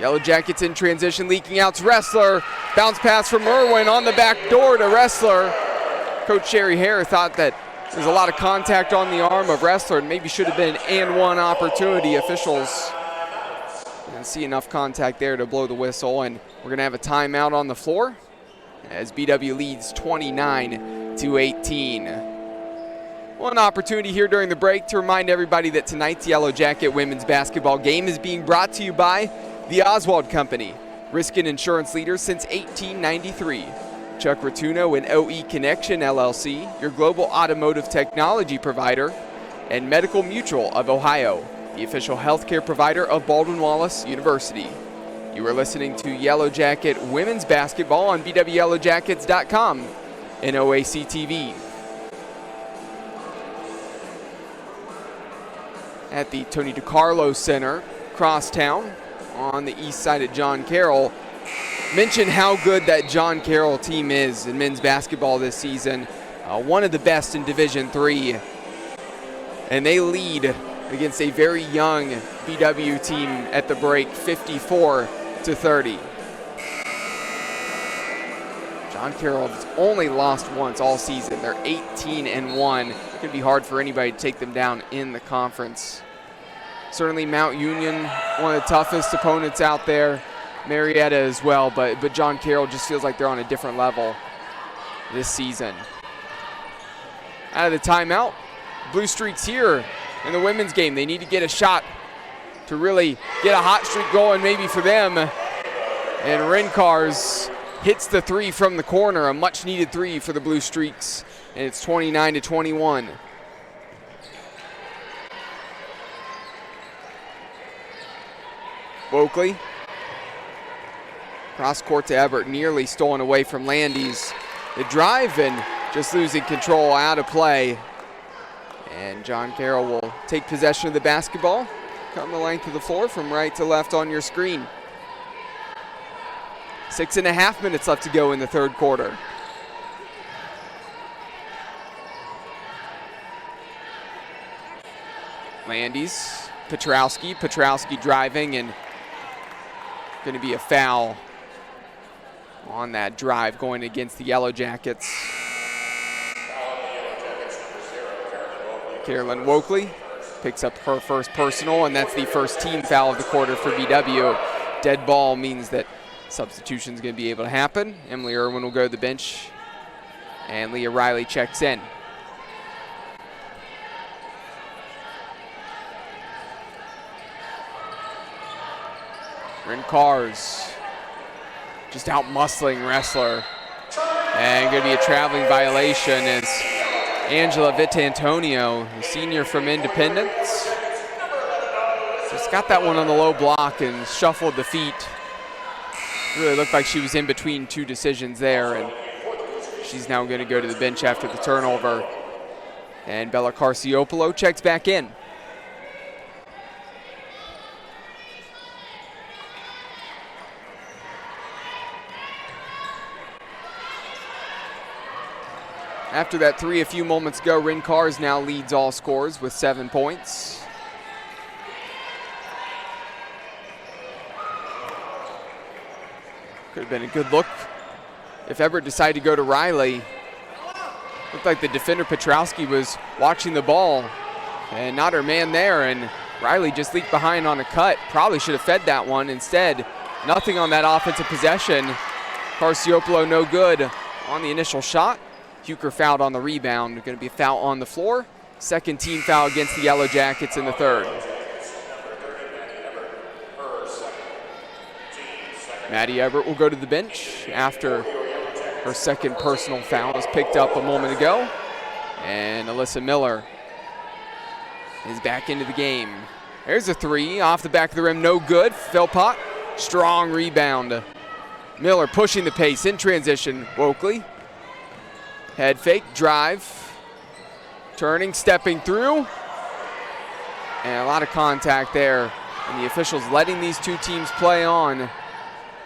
Yellow Jackets in transition, leaking out to Ressler. Bounce pass from Irwin on the back door to Ressler. Coach Sherry Hare thought that there's a lot of contact on the arm of Ressler and maybe should have been an and one opportunity. Officials And see enough contact there to blow the whistle, and we're going to have a timeout on the floor as BW leads 29-18. One opportunity here during the break to remind everybody that tonight's Yellow Jacket women's basketball game is being brought to you by the Oswald Company, risk and insurance leader since 1893. Chuck Rotuno and OE Connection LLC, your global automotive technology provider, and Medical Mutual of Ohio, the official healthcare provider of Baldwin Wallace University. You are listening to Yellow Jacket women's basketball on bwyellowjackets.com and OAC TV. At the Tony DiCarlo Center, crosstown on the east side of John Carroll. Mentioned how good that John Carroll team is in men's basketball this season. One of the best in Division III. And they lead against a very young BW team at the break, 54-30. John Carroll has only lost once all season. They're 18-1. It's going to be hard for anybody to take them down in the conference. Certainly Mount Union, one of the toughest opponents out there. Marietta as well, but John Carroll just feels like they're on a different level this season. Out of the timeout, Blue Streaks here in the women's game. They need to get a shot to really get a hot streak going maybe for them. And Rincars hits the three from the corner, a much needed three for the Blue Streaks, and it's 29-21. Wokley, cross court to Everett, nearly stolen away from Landis. The drive and just losing control, out of play. And John Carroll will take possession of the basketball. Come the length of the floor from right to left on your screen. 6.5 minutes left to go in the third quarter. Landis, Petrowski driving, and going to be a foul on that drive going against the Yellow Jackets. Carolyn Wokley picks up her first personal, and that's the first team foul of the quarter for BW. Dead ball means that substitution is going to be able to happen. Emily Irwin will go to the bench, and Leah Riley checks in. Rincars just out muscling Wrestler, and going to be a traveling violation as Angela Vitantonio, the senior from Independence, just got that one on the low block and shuffled the feet. Really looked like she was in between two decisions there, and she's now going to go to the bench after the turnover. And Bella Carciopolo checks back in. After that three a few moments ago, Rincars now leads all scores with 7 points. Could have been a good look if Everett decided to go to Riley. Looked like the defender Petrowski was watching the ball and not her man there, and Riley just leaked behind on a cut. Probably should have fed that one. Instead, nothing on that offensive possession. Carciopolo no good on the initial shot. Huker fouled on the rebound. Going to be a foul on the floor. Second team foul against the Yellow Jackets in the third. Maddie Everett will go to the bench after her second personal foul was picked up a moment ago. And Alyssa Miller is back into the game. There's a three off the back of the rim, no good. Philpott, strong rebound. Miller pushing the pace in transition. Wokley. Head fake, drive, turning, stepping through, and a lot of contact there. And the officials letting these two teams play on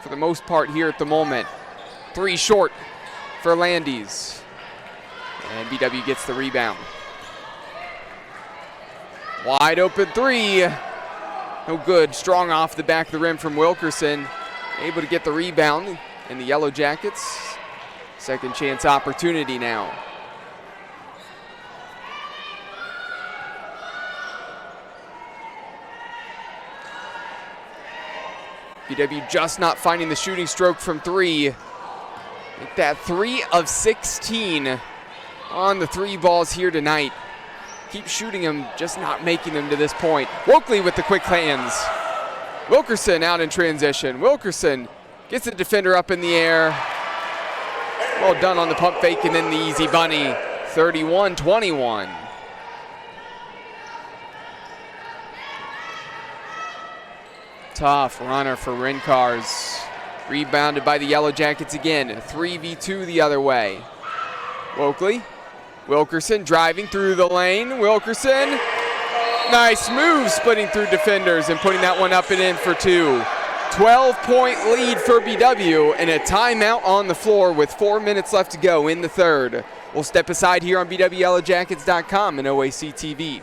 for the most part here at the moment. Three short for Landis. And BW gets the rebound. Wide open three. No good. Strong off the back of the rim from Wilkerson. Able to get the rebound. And the Yellow Jackets, second chance opportunity now. BW just not finding the shooting stroke from three. Make that 3 of 16 on the three balls here tonight. Keep shooting them, just not making them to this point. Wokley with the quick hands. Wilkerson out in transition. Wilkerson gets the defender up in the air. Well done on the pump fake and then the easy bunny. 31-21. Tough runner for Rincars. Rebounded by the Yellow Jackets again. 3v2 the other way. Wokley. Wilkerson driving through the lane. Wilkerson. Nice move, splitting through defenders and putting that one up and in for two. 12-point lead for BW and a timeout on the floor with 4 minutes left to go in the third. We'll step aside here on BWYellowJackets.com and OAC TV.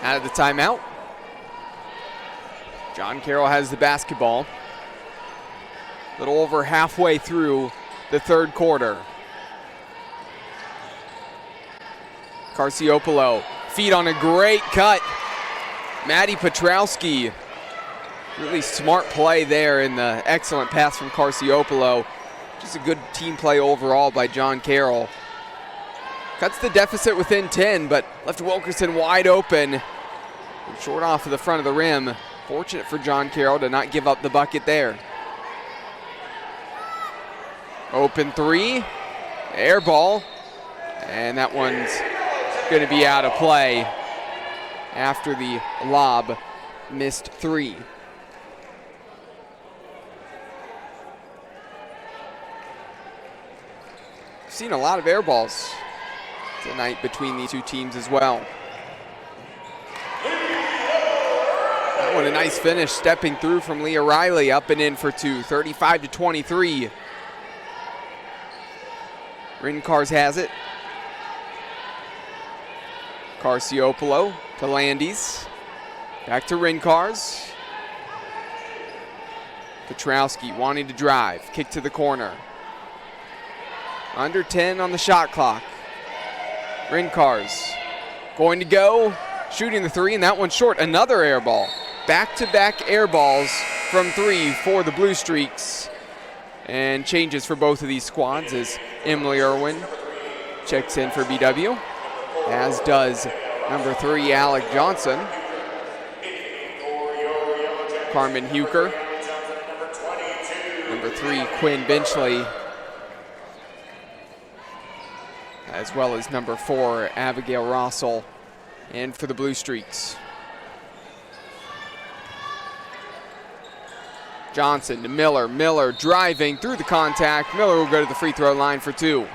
Out of the timeout. John Carroll has the basketball. A little over halfway through the third quarter. Carciopolo, feet on a great cut. Maddie Petrowski, really smart play there in the excellent pass from Carciopolo. Just a good team play overall by John Carroll. Cuts the deficit within 10, but left Wilkerson wide open. Short off of the front of the rim. Fortunate for John Carroll to not give up the bucket there. Open three, air ball, and that one's going to be out of play after the lob missed three. We've seen a lot of air balls tonight between these two teams as well. That one a nice finish, stepping through from Leah Riley, up and in for two, 35-23. Rincars has it. Carciopolo to Landis. Back to Rincars. Petrowski wanting to drive, kick to the corner. Under 10 on the shot clock. Rincars going to go, shooting the three, and that one's short. Another air ball. Back-to-back air balls from three for the Blue Streaks. And changes for both of these squads as Emily Irwin checks in for BW, as does number 3, Alec Johnson. Carmen Huker. Number 3, Quinn Benchley. As well as number 4, Abigail Rossell, in for the Blue Streaks. Johnson to Miller. Miller driving through the contact. Miller will go to the free throw line for two.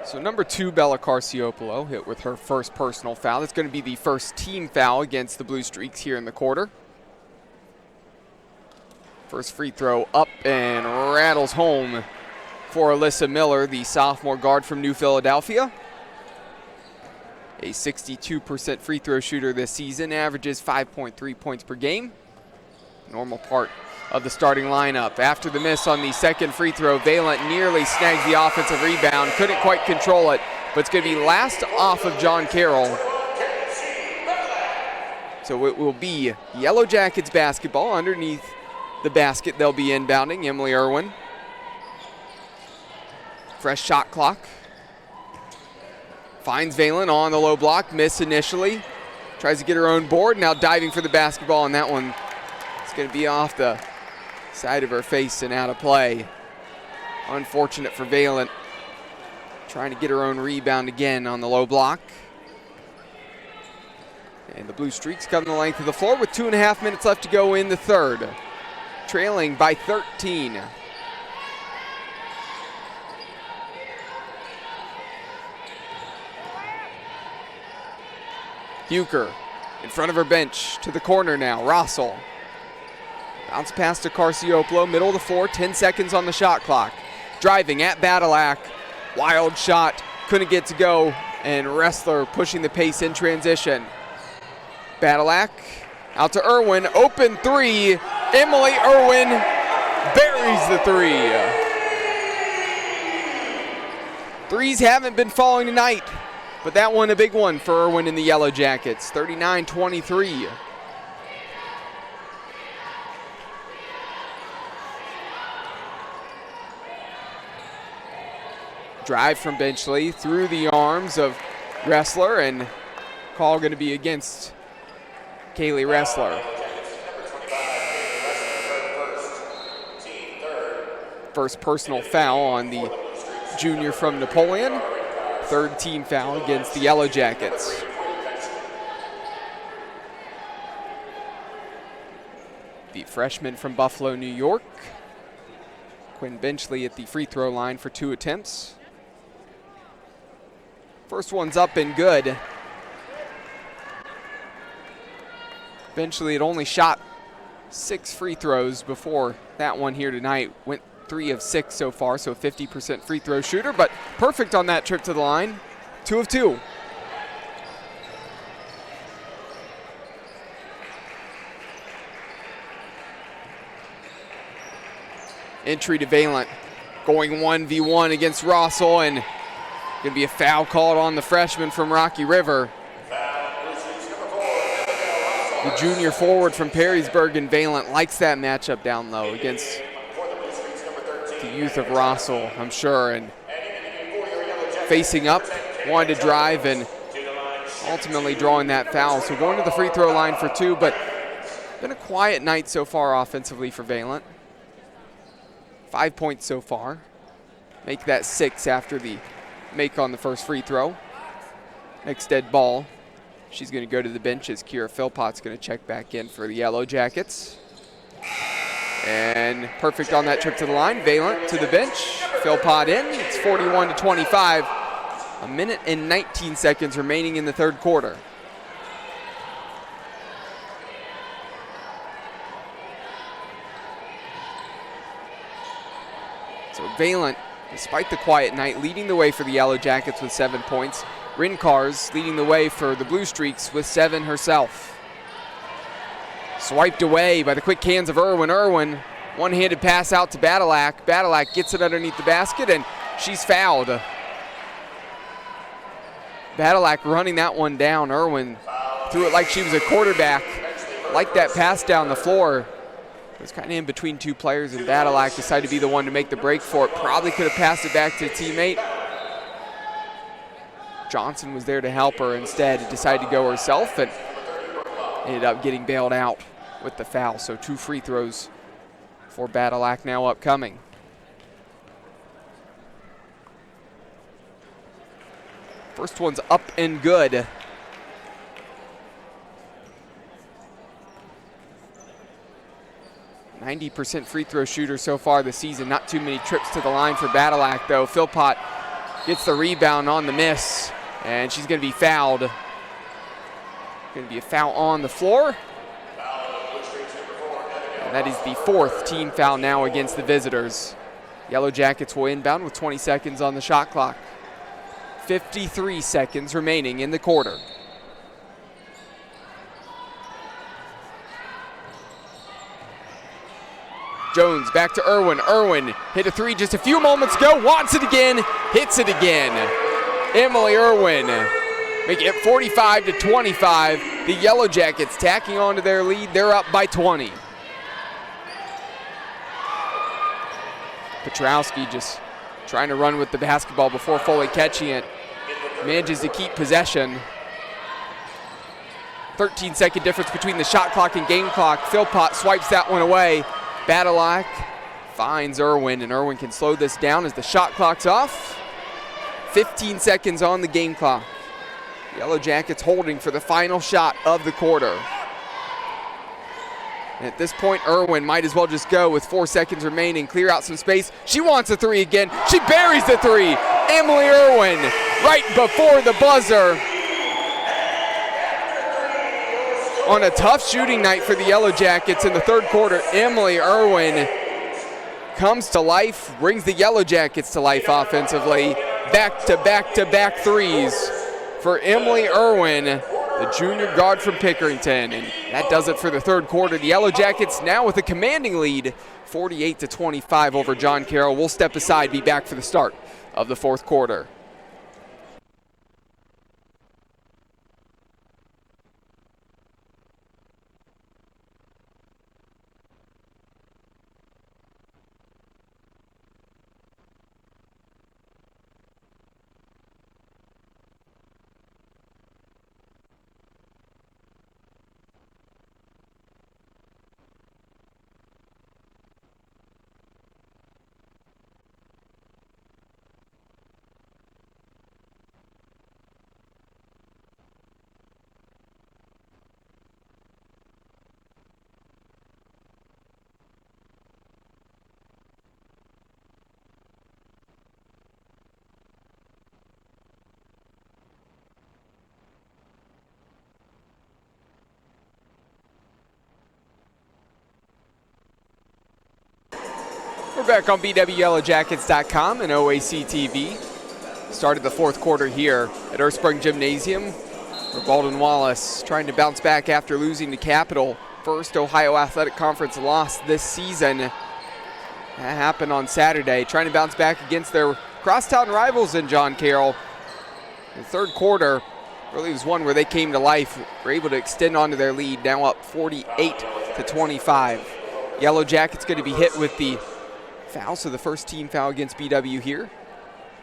So number 2, Bella Carciopolo, hit with her first personal foul. That's going to be the first team foul against the Blue Streaks here in the quarter. First free throw up and rattles home for Alyssa Miller, the sophomore guard from New Philadelphia. A 62% free throw shooter this season, averages 5.3 points per game. Normal part of the starting lineup. After the miss on the second free throw, Valent nearly snags the offensive rebound. Couldn't quite control it, but it's going to be last off of John Carroll. So it will be Yellow Jackets basketball. Underneath the basket, they'll be inbounding. Emily Irwin. Fresh shot clock. Finds Valent on the low block. Miss initially. Tries to get her own board. Now diving for the basketball, and that one is going to be off the side of her face and out of play. Unfortunate for Valent. Trying to get her own rebound again on the low block. And the Blue Streaks come the length of the floor with 2.5 minutes left to go in the third. Trailing by 13. Huker in front of her bench to the corner now. Rossel. Bounce pass to Carciopolo, middle of the floor, 10 seconds on the shot clock. Driving at Badalak. Wild shot, couldn't get to go, and Wrestler pushing the pace in transition. Badalak out to Irwin, open three. Emily Irwin buries the three. Threes haven't been falling tonight, but that one a big one for Irwin in the Yellow Jackets, 39-23. Drive from Benchley through the arms of Wrestler, and call going to be against Kaylee Wrestler. First personal foul on the junior from Napoleon. Third team foul against the Yellow Jackets. The freshman from Buffalo, New York. Quinn Benchley at the free throw line for 2 attempts. First one's up and good. Benchley had only shot 6 free throws before that one here tonight. Went 3 of 6 so far, so 50% free throw shooter, but perfect on that trip to the line. 2 of 2. Entry to Valent, going 1v1 against Rossel, and going to be a foul called on the freshman from Rocky River. The junior forward from Perrysburg and Valent likes that matchup down low against the youth of Rossel, I'm sure. And facing up, wanted to drive and ultimately drawing that foul. So going to the free throw line for 2, but been a quiet night so far offensively for Valent. 5 points so far. Make that 6 after the make on the first free throw. Next dead ball. She's going to go to the bench as Kira Philpott's going to check back in for the Yellow Jackets. And perfect on that trip to the line. Valent to the bench. Philpott in. It's 41-25. A minute and 19 seconds remaining in the third quarter. So Valent, despite the quiet night, leading the way for the Yellow Jackets with 7 points. Rincars leading the way for the Blue Streaks with 7 herself. Swiped away by the quick hands of Irwin. Irwin, one-handed pass out to Badalak. Badalak gets it underneath the basket, and she's fouled. Badalak running that one down. Irwin threw it like she was a quarterback. Liked that pass down the floor. It was kind of in between 2 players, and Badalak decided to be the one to make the break for it. Probably could have passed it back to a teammate. Johnson was there to help her. Instead, decided to go herself and ended up getting bailed out with the foul. So 2 free throws for Badalak now upcoming. First one's up and good. %90 free throw shooter so far this season. Not too many trips to the line for Badalak, though. Philpott gets the rebound on the miss, and she's going to be fouled. Going to be a foul on the floor. And that is the 4th team foul now against the visitors. Yellow Jackets will inbound with 20 seconds on the shot clock. 53 seconds remaining in the quarter. Jones back to Irwin. Irwin hit a 3 just a few moments ago. Wants it again. Hits it again. Emily Irwin making it 45-25. The Yellow Jackets tacking on to their lead. They're up by 20. Petrowski just trying to run with the basketball before fully catching it. Manages to keep possession. 13-second difference between the shot clock and game clock. Philpott swipes that one away. Badalak finds Irwin, and Irwin can slow this down as the shot clock's off. 15 seconds on the game clock. Yellow Jackets holding for the final shot of the quarter. And at this point, Irwin might as well just go with 4 seconds remaining, clear out some space. She wants a three again. She buries the three. Emily Irwin right before the buzzer. On a tough shooting night for the Yellow Jackets in the third quarter, Emily Irwin comes to life, brings the Yellow Jackets to life offensively. Back-to-back-to-back threes for Emily Irwin, the junior guard from Pickerington. And that does it for the third quarter. The Yellow Jackets now with a commanding lead, 48-25 over John Carroll. We'll step aside, be back for the start of the fourth quarter. We're back on BWYellowJackets.com and OAC TV. Started the fourth quarter here at Ursprung Gymnasium, where Baldwin Wallace trying to bounce back after losing to Capital. First Ohio Athletic Conference loss this season. That happened on Saturday. Trying to bounce back against their crosstown rivals in John Carroll. The third quarter really was one where they came to life, were able to extend onto their lead, now up 48-25. Yellow Jackets going to be hit with the foul, so the first team foul against BW here.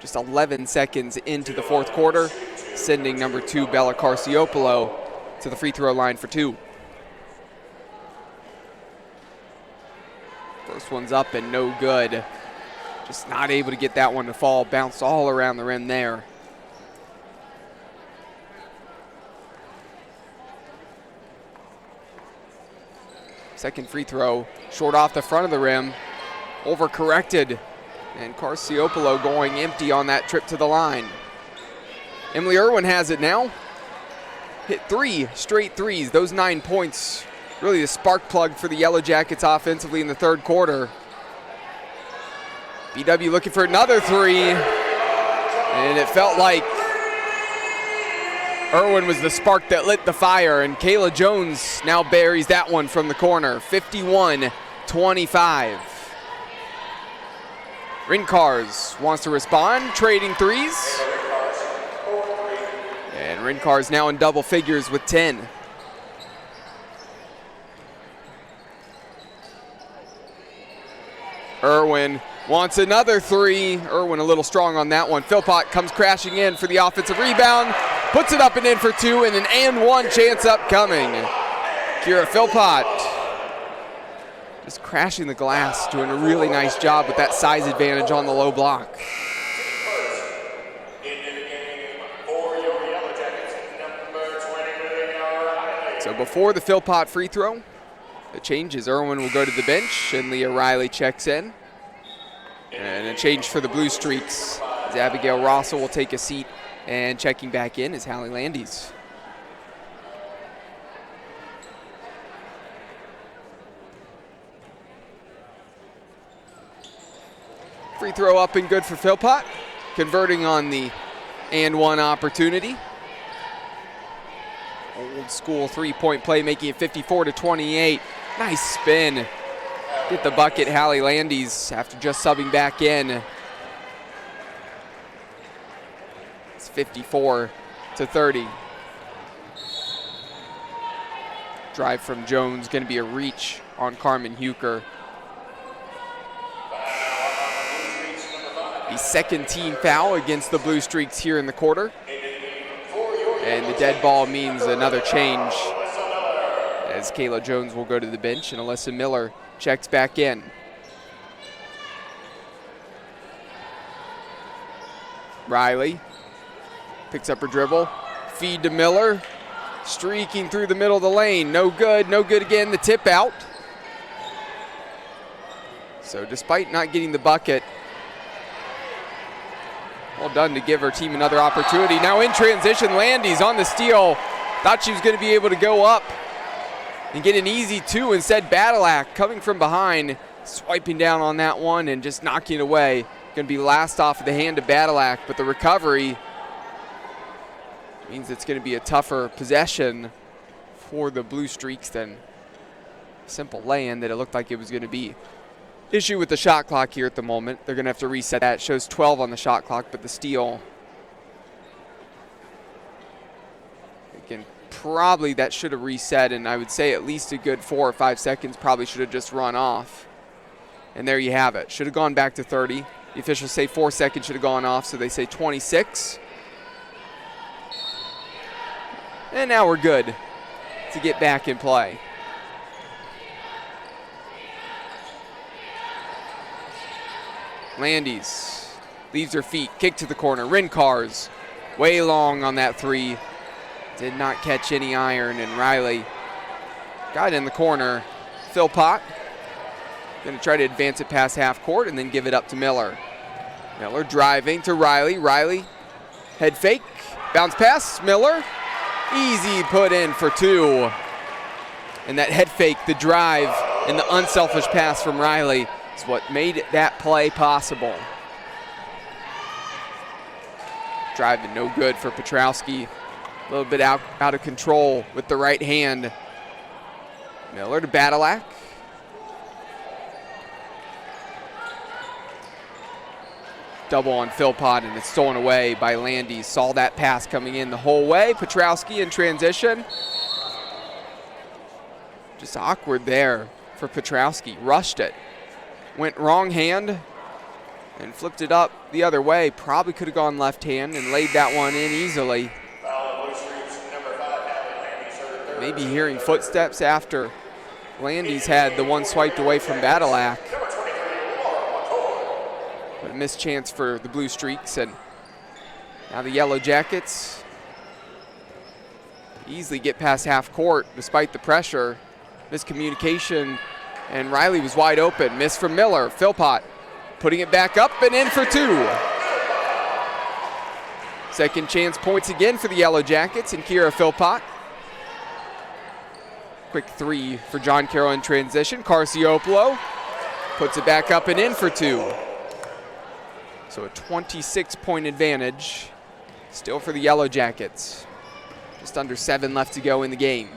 Just 11 seconds into the fourth quarter, sending number 2, Bella Carciopolo, to the free throw line for 2. First one's up and no good. Just not able to get that one to fall. Bounced all around the rim there. Second free throw, short off the front of the rim. Overcorrected, and Carciopolo going empty on that trip to the line. Emily Irwin has it now. Hit 3 straight threes. Those 9 points, really the spark plug for the Yellow Jackets offensively in the third quarter. BW looking for another three, and it felt like Irwin was the spark that lit the fire, and Kayla Jones now buries that one from the corner. 51-25. Rincars wants to respond, trading threes. And Rincars now in double figures with 10. Irwin wants another three. Irwin a little strong on that one. Philpott comes crashing in for the offensive rebound. Puts it up and in for 2, and an and 1 chance upcoming. Kira Philpott just crashing the glass, doing a really nice job with that size advantage on the low block. So before the Philpott free throw, the change is Irwin will go to the bench and Leah Riley checks in. And a change for the Blue Streaks as Abigail Rossell will take a seat, and checking back in is Hallie Landis. Free throw up and good for Philpott, converting on the and 1 opportunity. Old school three-point play, making it 54-28. Nice spin. Get the bucket, Hallie Landis, after just subbing back in. It's 54-30. Drive from Jones, going to be a reach on Carmen Huker. The second team foul against the Blue Streaks here in the quarter. And the dead ball means another change, as Kayla Jones will go to the bench and Alyssa Miller checks back in. Riley picks up her dribble, feed to Miller, streaking through the middle of the lane. No good again, the tip out. So despite not getting the bucket, well done to give her team another opportunity. Now in transition, Landy's on the steal. Thought she was going to be able to go up and get an easy two. Instead, Badalak coming from behind, swiping down on that one and just knocking it away. Going to be last off of the hand of Badalak, but the recovery means it's going to be a tougher possession for the Blue Streaks than simple lay-in that it looked like it was going to be. Issue with the shot clock here at the moment. They're going to have to reset that. It shows 12 on the shot clock, but the steal, again, probably that should have reset, and I would say at least a good 4 or 5 seconds probably should have just run off. And there you have it. Should have gone back to 30. The officials say 4 seconds should have gone off, so they say 26. And now we're good to get back in play. Landis leaves her feet, kick to the corner. Rincars way long on that three. Did not catch any iron, and Riley got in the corner. Philpott going to try to advance it past half court and then give it up to Miller. Miller driving to Riley. Riley, head fake, bounce pass, Miller. Easy put in for two. And that head fake, the drive, and the unselfish pass from Riley is what made that play possible. Driving no good for Petrowski. A little bit out of control with the right hand. Miller to Badalak. Double on Philpott, and it's stolen away by Landy. Saw that pass coming in the whole way. Petrowski in transition. Just awkward there for Petrowski. Rushed it. Went wrong hand and flipped it up the other way. Probably could have gone left hand and laid that one in easily. Maybe hearing footsteps after Landy's had the one swiped away from Badalak. But a missed chance for the Blue Streaks, and now the Yellow Jackets easily get past half court despite the pressure. Miscommunication, and Riley was wide open. Miss from Miller. Philpott putting it back up and in for two. Second chance points again for the Yellow Jackets and Kira Philpott. Quick three for John Carroll in transition. Carciopolo puts it back up and in for two. So a 26-point advantage still for the Yellow Jackets. Just under 7 left to go in the game.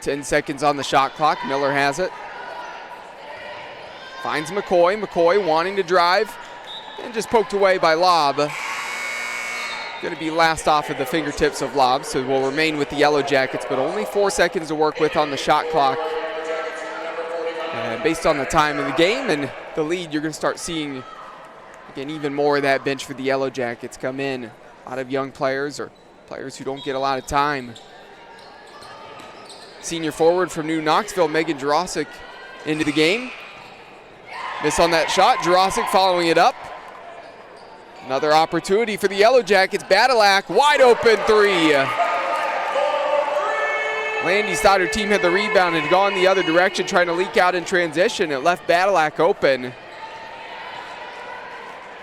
Ten seconds on the shot clock. Miller has it. Finds McCoy. McCoy wanting to drive and just poked away by Lobb. Going to be last off of the fingertips of Lobb, so will remain with the Yellow Jackets, but only 4 seconds to work with on the shot clock. And based on the time in the game and the lead, you're going to start seeing, again, even more of that bench for the Yellow Jackets come in. A lot of young players or players who don't get a lot of time. Senior forward from New Knoxville, Megan Jurasic, into the game. Miss on that shot. Jurasic following it up. Another opportunity for the Yellow Jackets. Badalak, wide open three. Landy's thought her team had the rebound and had gone the other direction, trying to leak out in transition. It left Badalak open.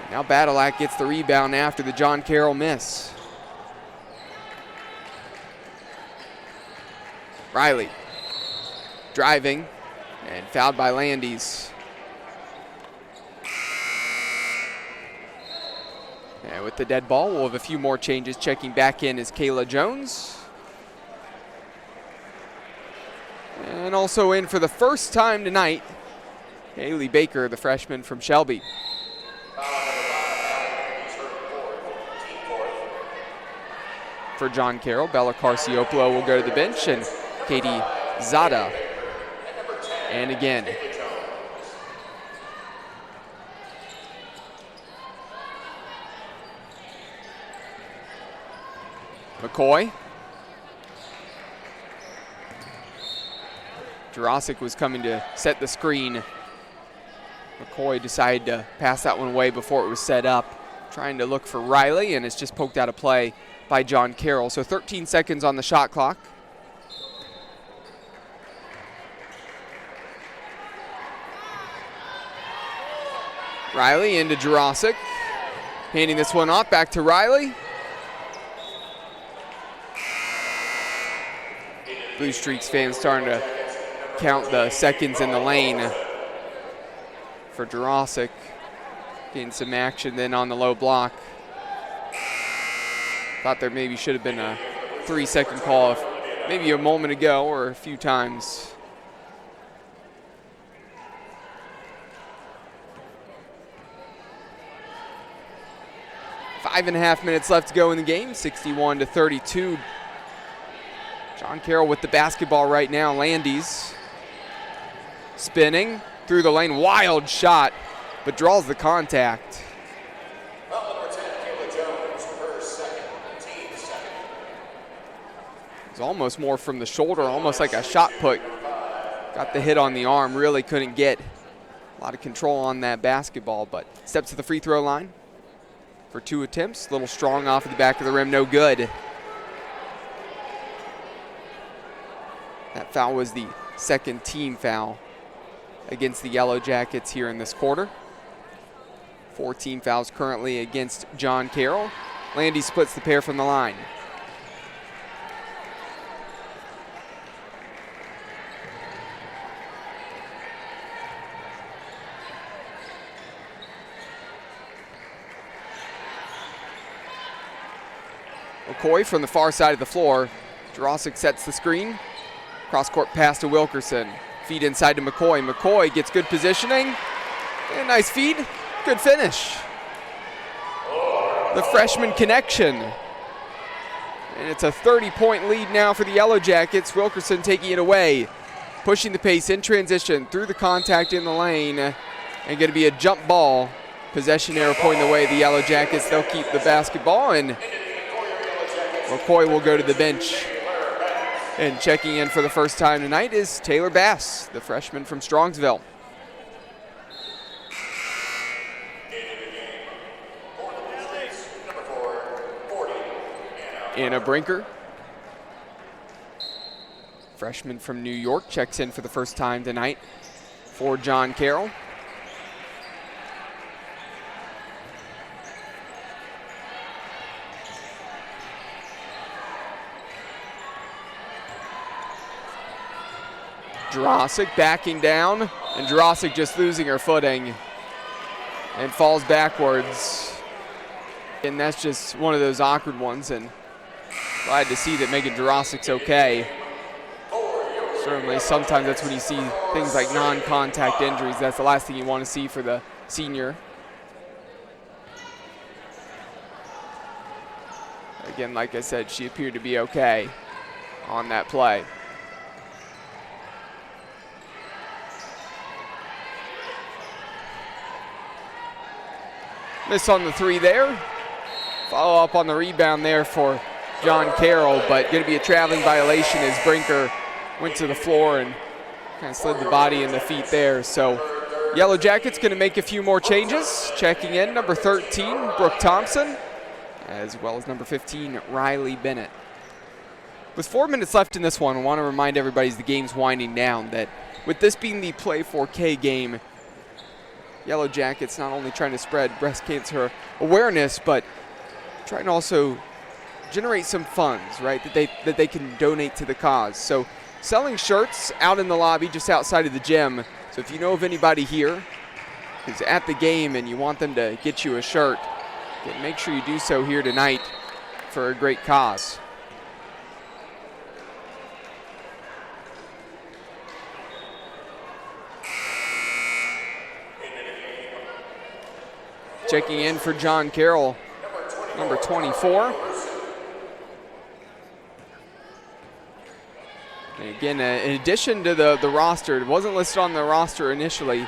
Now Badalak gets the rebound after the John Carroll miss. Riley driving and fouled by Landis. And with the dead ball, we'll have a few more changes. Checking back in is Kayla Jones. And also in for the first time tonight, Haley Baker, the freshman from Shelby. For John Carroll, Bella Carciopolo will go to the bench, and Katie Zada. And again, McCoy. Jurasic was coming to set the screen. McCoy decided to pass that one away before it was set up, trying to look for Riley, and it's just poked out of play by John Carroll. So 13 seconds on the shot clock. Riley into Jurasic, handing this one off back to Riley. Blue Streaks fans starting to count the seconds in the lane for Jurasic. Getting some action then on the low block. Thought there maybe should have been a 3-second call maybe a moment ago or a few times. Five and a half minutes left to go in the game, 61-32. John Carroll with the basketball right now. Landis spinning through the lane, wild shot, but draws the contact. It's almost more from the shoulder, almost like a shot put. Got the hit on the arm, really couldn't get a lot of control on that basketball, but steps to the free throw line for 2 attempts. A little strong off of the back of the rim, no good. That foul was the second team foul against the Yellow Jackets here in this quarter. 4 team fouls currently against John Carroll. Landy splits the pair from the line. McCoy from the far side of the floor. Jurasic sets the screen. Cross-court pass to Wilkerson. Feed inside to McCoy. McCoy gets good positioning. And nice feed. Good finish. The freshman connection. And it's a 30-point lead now for the Yellow Jackets. Wilkerson taking it away. Pushing the pace in transition through the contact in the lane. And going to be a jump ball. Possession arrow pointing the way the Yellow Jackets. They'll keep the basketball, and McCoy will go to the bench. And checking in for the first time tonight is Taylor Bass, the freshman from Strongsville. Anna Brinker, freshman from New York, checks in for the first time tonight for John Carroll. Jurasic backing down, and Jurasic just losing her footing and falls backwards. And that's just one of those awkward ones, and glad to see that Megan Jurasic's okay. Certainly sometimes that's when you see things like non-contact injuries. That's the last thing you want to see for the senior. Again, like I said, she appeared to be okay on that play. Miss on the 3 there. Follow up on the rebound there for John Carroll, but going to be a traveling violation as Brinker went to the floor and kind of slid the body and the feet there. So Yellow Jackets going to make a few more changes. Checking in, number 13, Brooke Thompson, as well as number 15, Riley Bennett. With 4 minutes left in this one, I want to remind everybody as the game's winding down that with this being the Play4Kay game, Yellow Jackets not only trying to spread breast cancer awareness, but trying to also generate some funds, right, that they can donate to the cause. So selling shirts out in the lobby just outside of the gym. So if you know of anybody here who's at the game and you want them to get you a shirt, make sure you do so here tonight for a great cause. Checking in for John Carroll, number 24. And again, in addition to the roster, it wasn't listed on the roster initially,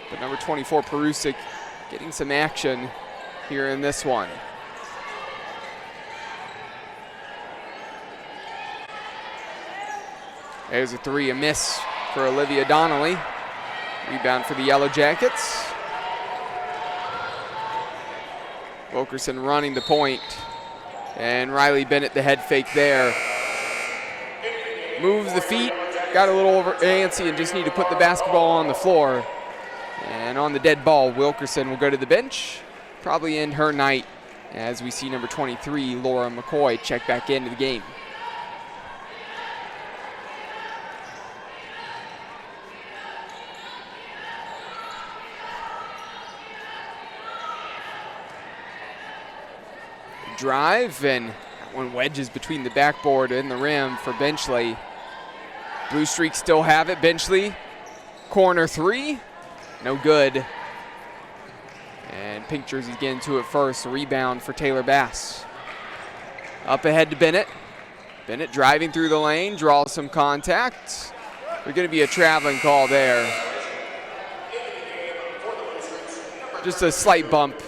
but number 24, Perusic, getting some action here in this one. There's a three, a miss for Olivia Donnelly. Rebound for the Yellow Jackets. Wilkerson running the point. And Riley Bennett, the head fake there. Moves the feet, got a little over antsy and just need to put the basketball on the floor. And on the dead ball, Wilkerson will go to the bench. Probably end her night as we see number 23, Laura McCoy, check back into the game. Drive, and that one wedges between the backboard and the rim for Benchley. Blue Streaks still have it. Benchley, corner three, no good. And pink jerseys getting to it first. A rebound for Taylor Bass. Up ahead to Bennett. Bennett driving through the lane, draws some contact. There's going to be a traveling call there. Just a slight bump.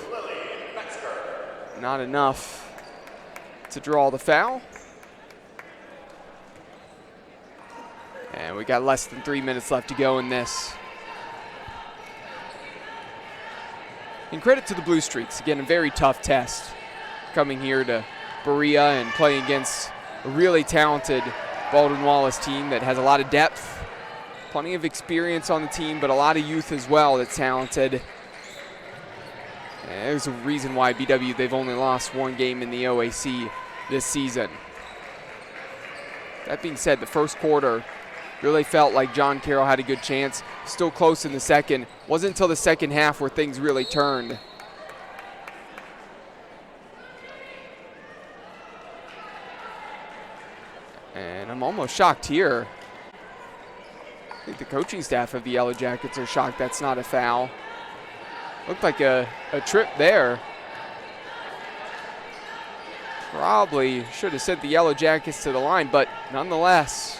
Not enough to draw the foul. And we got less than 3 minutes left to go in this. And credit to the Blue Streaks. Again, a very tough test coming here to Berea and playing against a really talented Baldwin Wallace team that has a lot of depth, plenty of experience on the team, but a lot of youth as well that's talented. And there's a reason why BW, they've only lost one game in the OAC this season. That being said, the first quarter really felt like John Carroll had a good chance. Still close in the second. Wasn't until the second half where things really turned. And I'm almost shocked here. I think the coaching staff of the Yellow Jackets are shocked that's not a foul. Looked like a trip there. Probably should have sent the Yellow Jackets to the line, but nonetheless,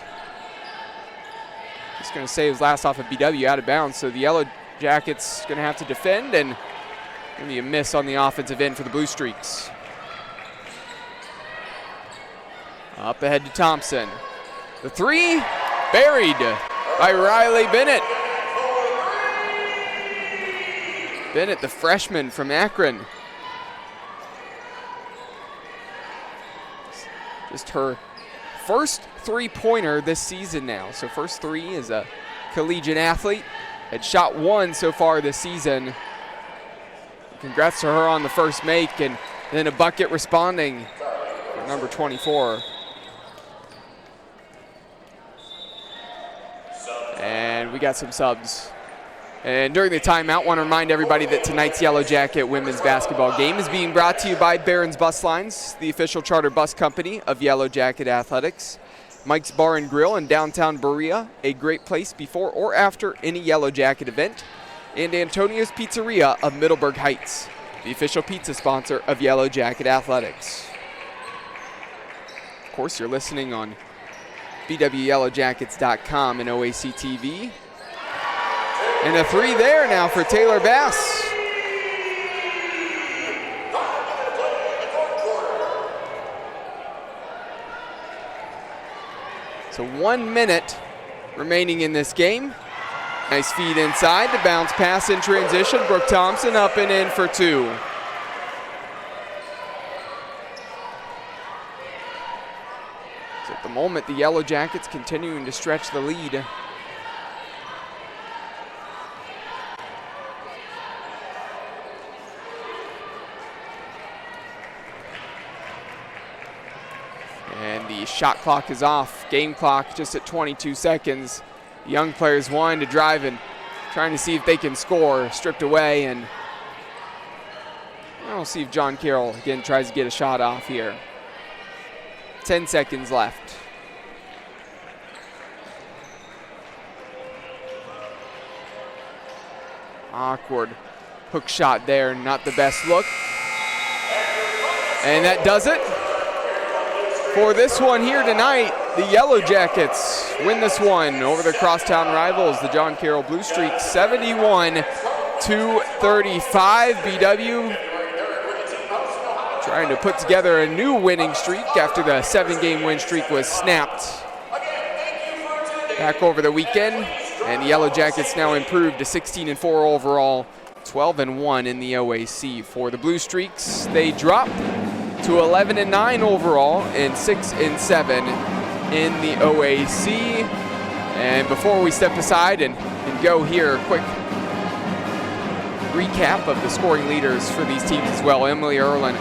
just going to say his last off of BW out of bounds, so the Yellow Jackets going to have to defend, and going to be a miss on the offensive end for the Blue Streaks. Up ahead to Thompson. The three, buried by Riley Bennett. Bennett, the freshman from Akron. Just her first three-pointer this season now. So first three as a collegiate athlete. Had shot one so far this season. Congrats to her on the first make, and then a bucket responding for number 24. And we got some subs. And during the timeout, want to remind everybody that tonight's Yellow Jacket women's basketball game is being brought to you by Barron's Bus Lines, the official charter bus company of Yellow Jacket Athletics. Mike's Bar and Grill in downtown Berea, a great place before or after any Yellow Jacket event. And Antonio's Pizzeria of Middleburg Heights, the official pizza sponsor of Yellow Jacket Athletics. Of course, you're listening on BWYellowJackets.com and OAC TV. And a three there now for Taylor Bass. So 1 minute remaining in this game. Nice feed inside, the bounce pass in transition. Brooke Thompson up and in for two. So at the moment, the Yellow Jackets continuing to stretch the lead. And the shot clock is off. Game clock just at 22 seconds. The young players wanting to drive and trying to see if they can score. Stripped away, and we'll see if John Carroll again tries to get a shot off here. 10 seconds left. Awkward hook shot there, not the best look. And that does it. For this one here tonight, the Yellow Jackets win this one over their crosstown rivals, the John Carroll Blue Streaks, 71-35. BW trying to put together a new winning streak after the 7-game win streak was snapped. back over the weekend, and the Yellow Jackets now improved to 16-4 overall, 12-1 in the OAC. For the Blue Streaks, they dropped to 11-9 overall and 6-7 in the OAC. And before we step aside and go here, a quick recap of the scoring leaders for these teams as well. Emily Irwin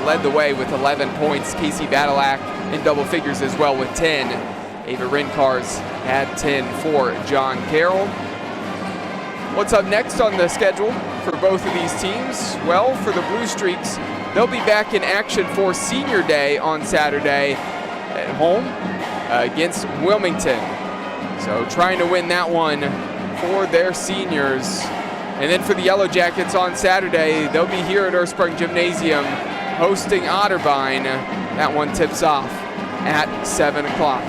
led the way with 11 points. Casey Badalak in double figures as well with 10. Ava Rincars had 10 for John Carroll. What's up next on the schedule for both of these teams? Well, for the Blue Streaks, they'll be back in action for Senior Day on Saturday at home against Wilmington. So trying to win that one for their seniors. And then for the Yellow Jackets on Saturday, they'll be here at Ursprung Gymnasium hosting Otterbein. That one tips off at 7 o'clock.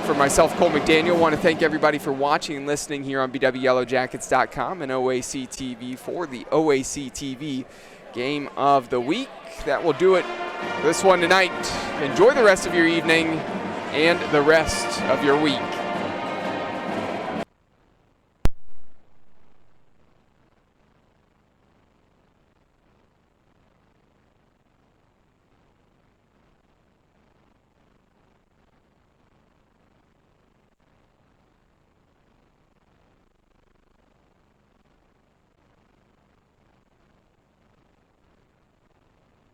For myself, Cole McDaniel, want to thank everybody for watching and listening here on BWYellowJackets.com and OAC TV for the OAC TV Game of the Week. That will do it for this one tonight. Enjoy the rest of your evening and the rest of your week.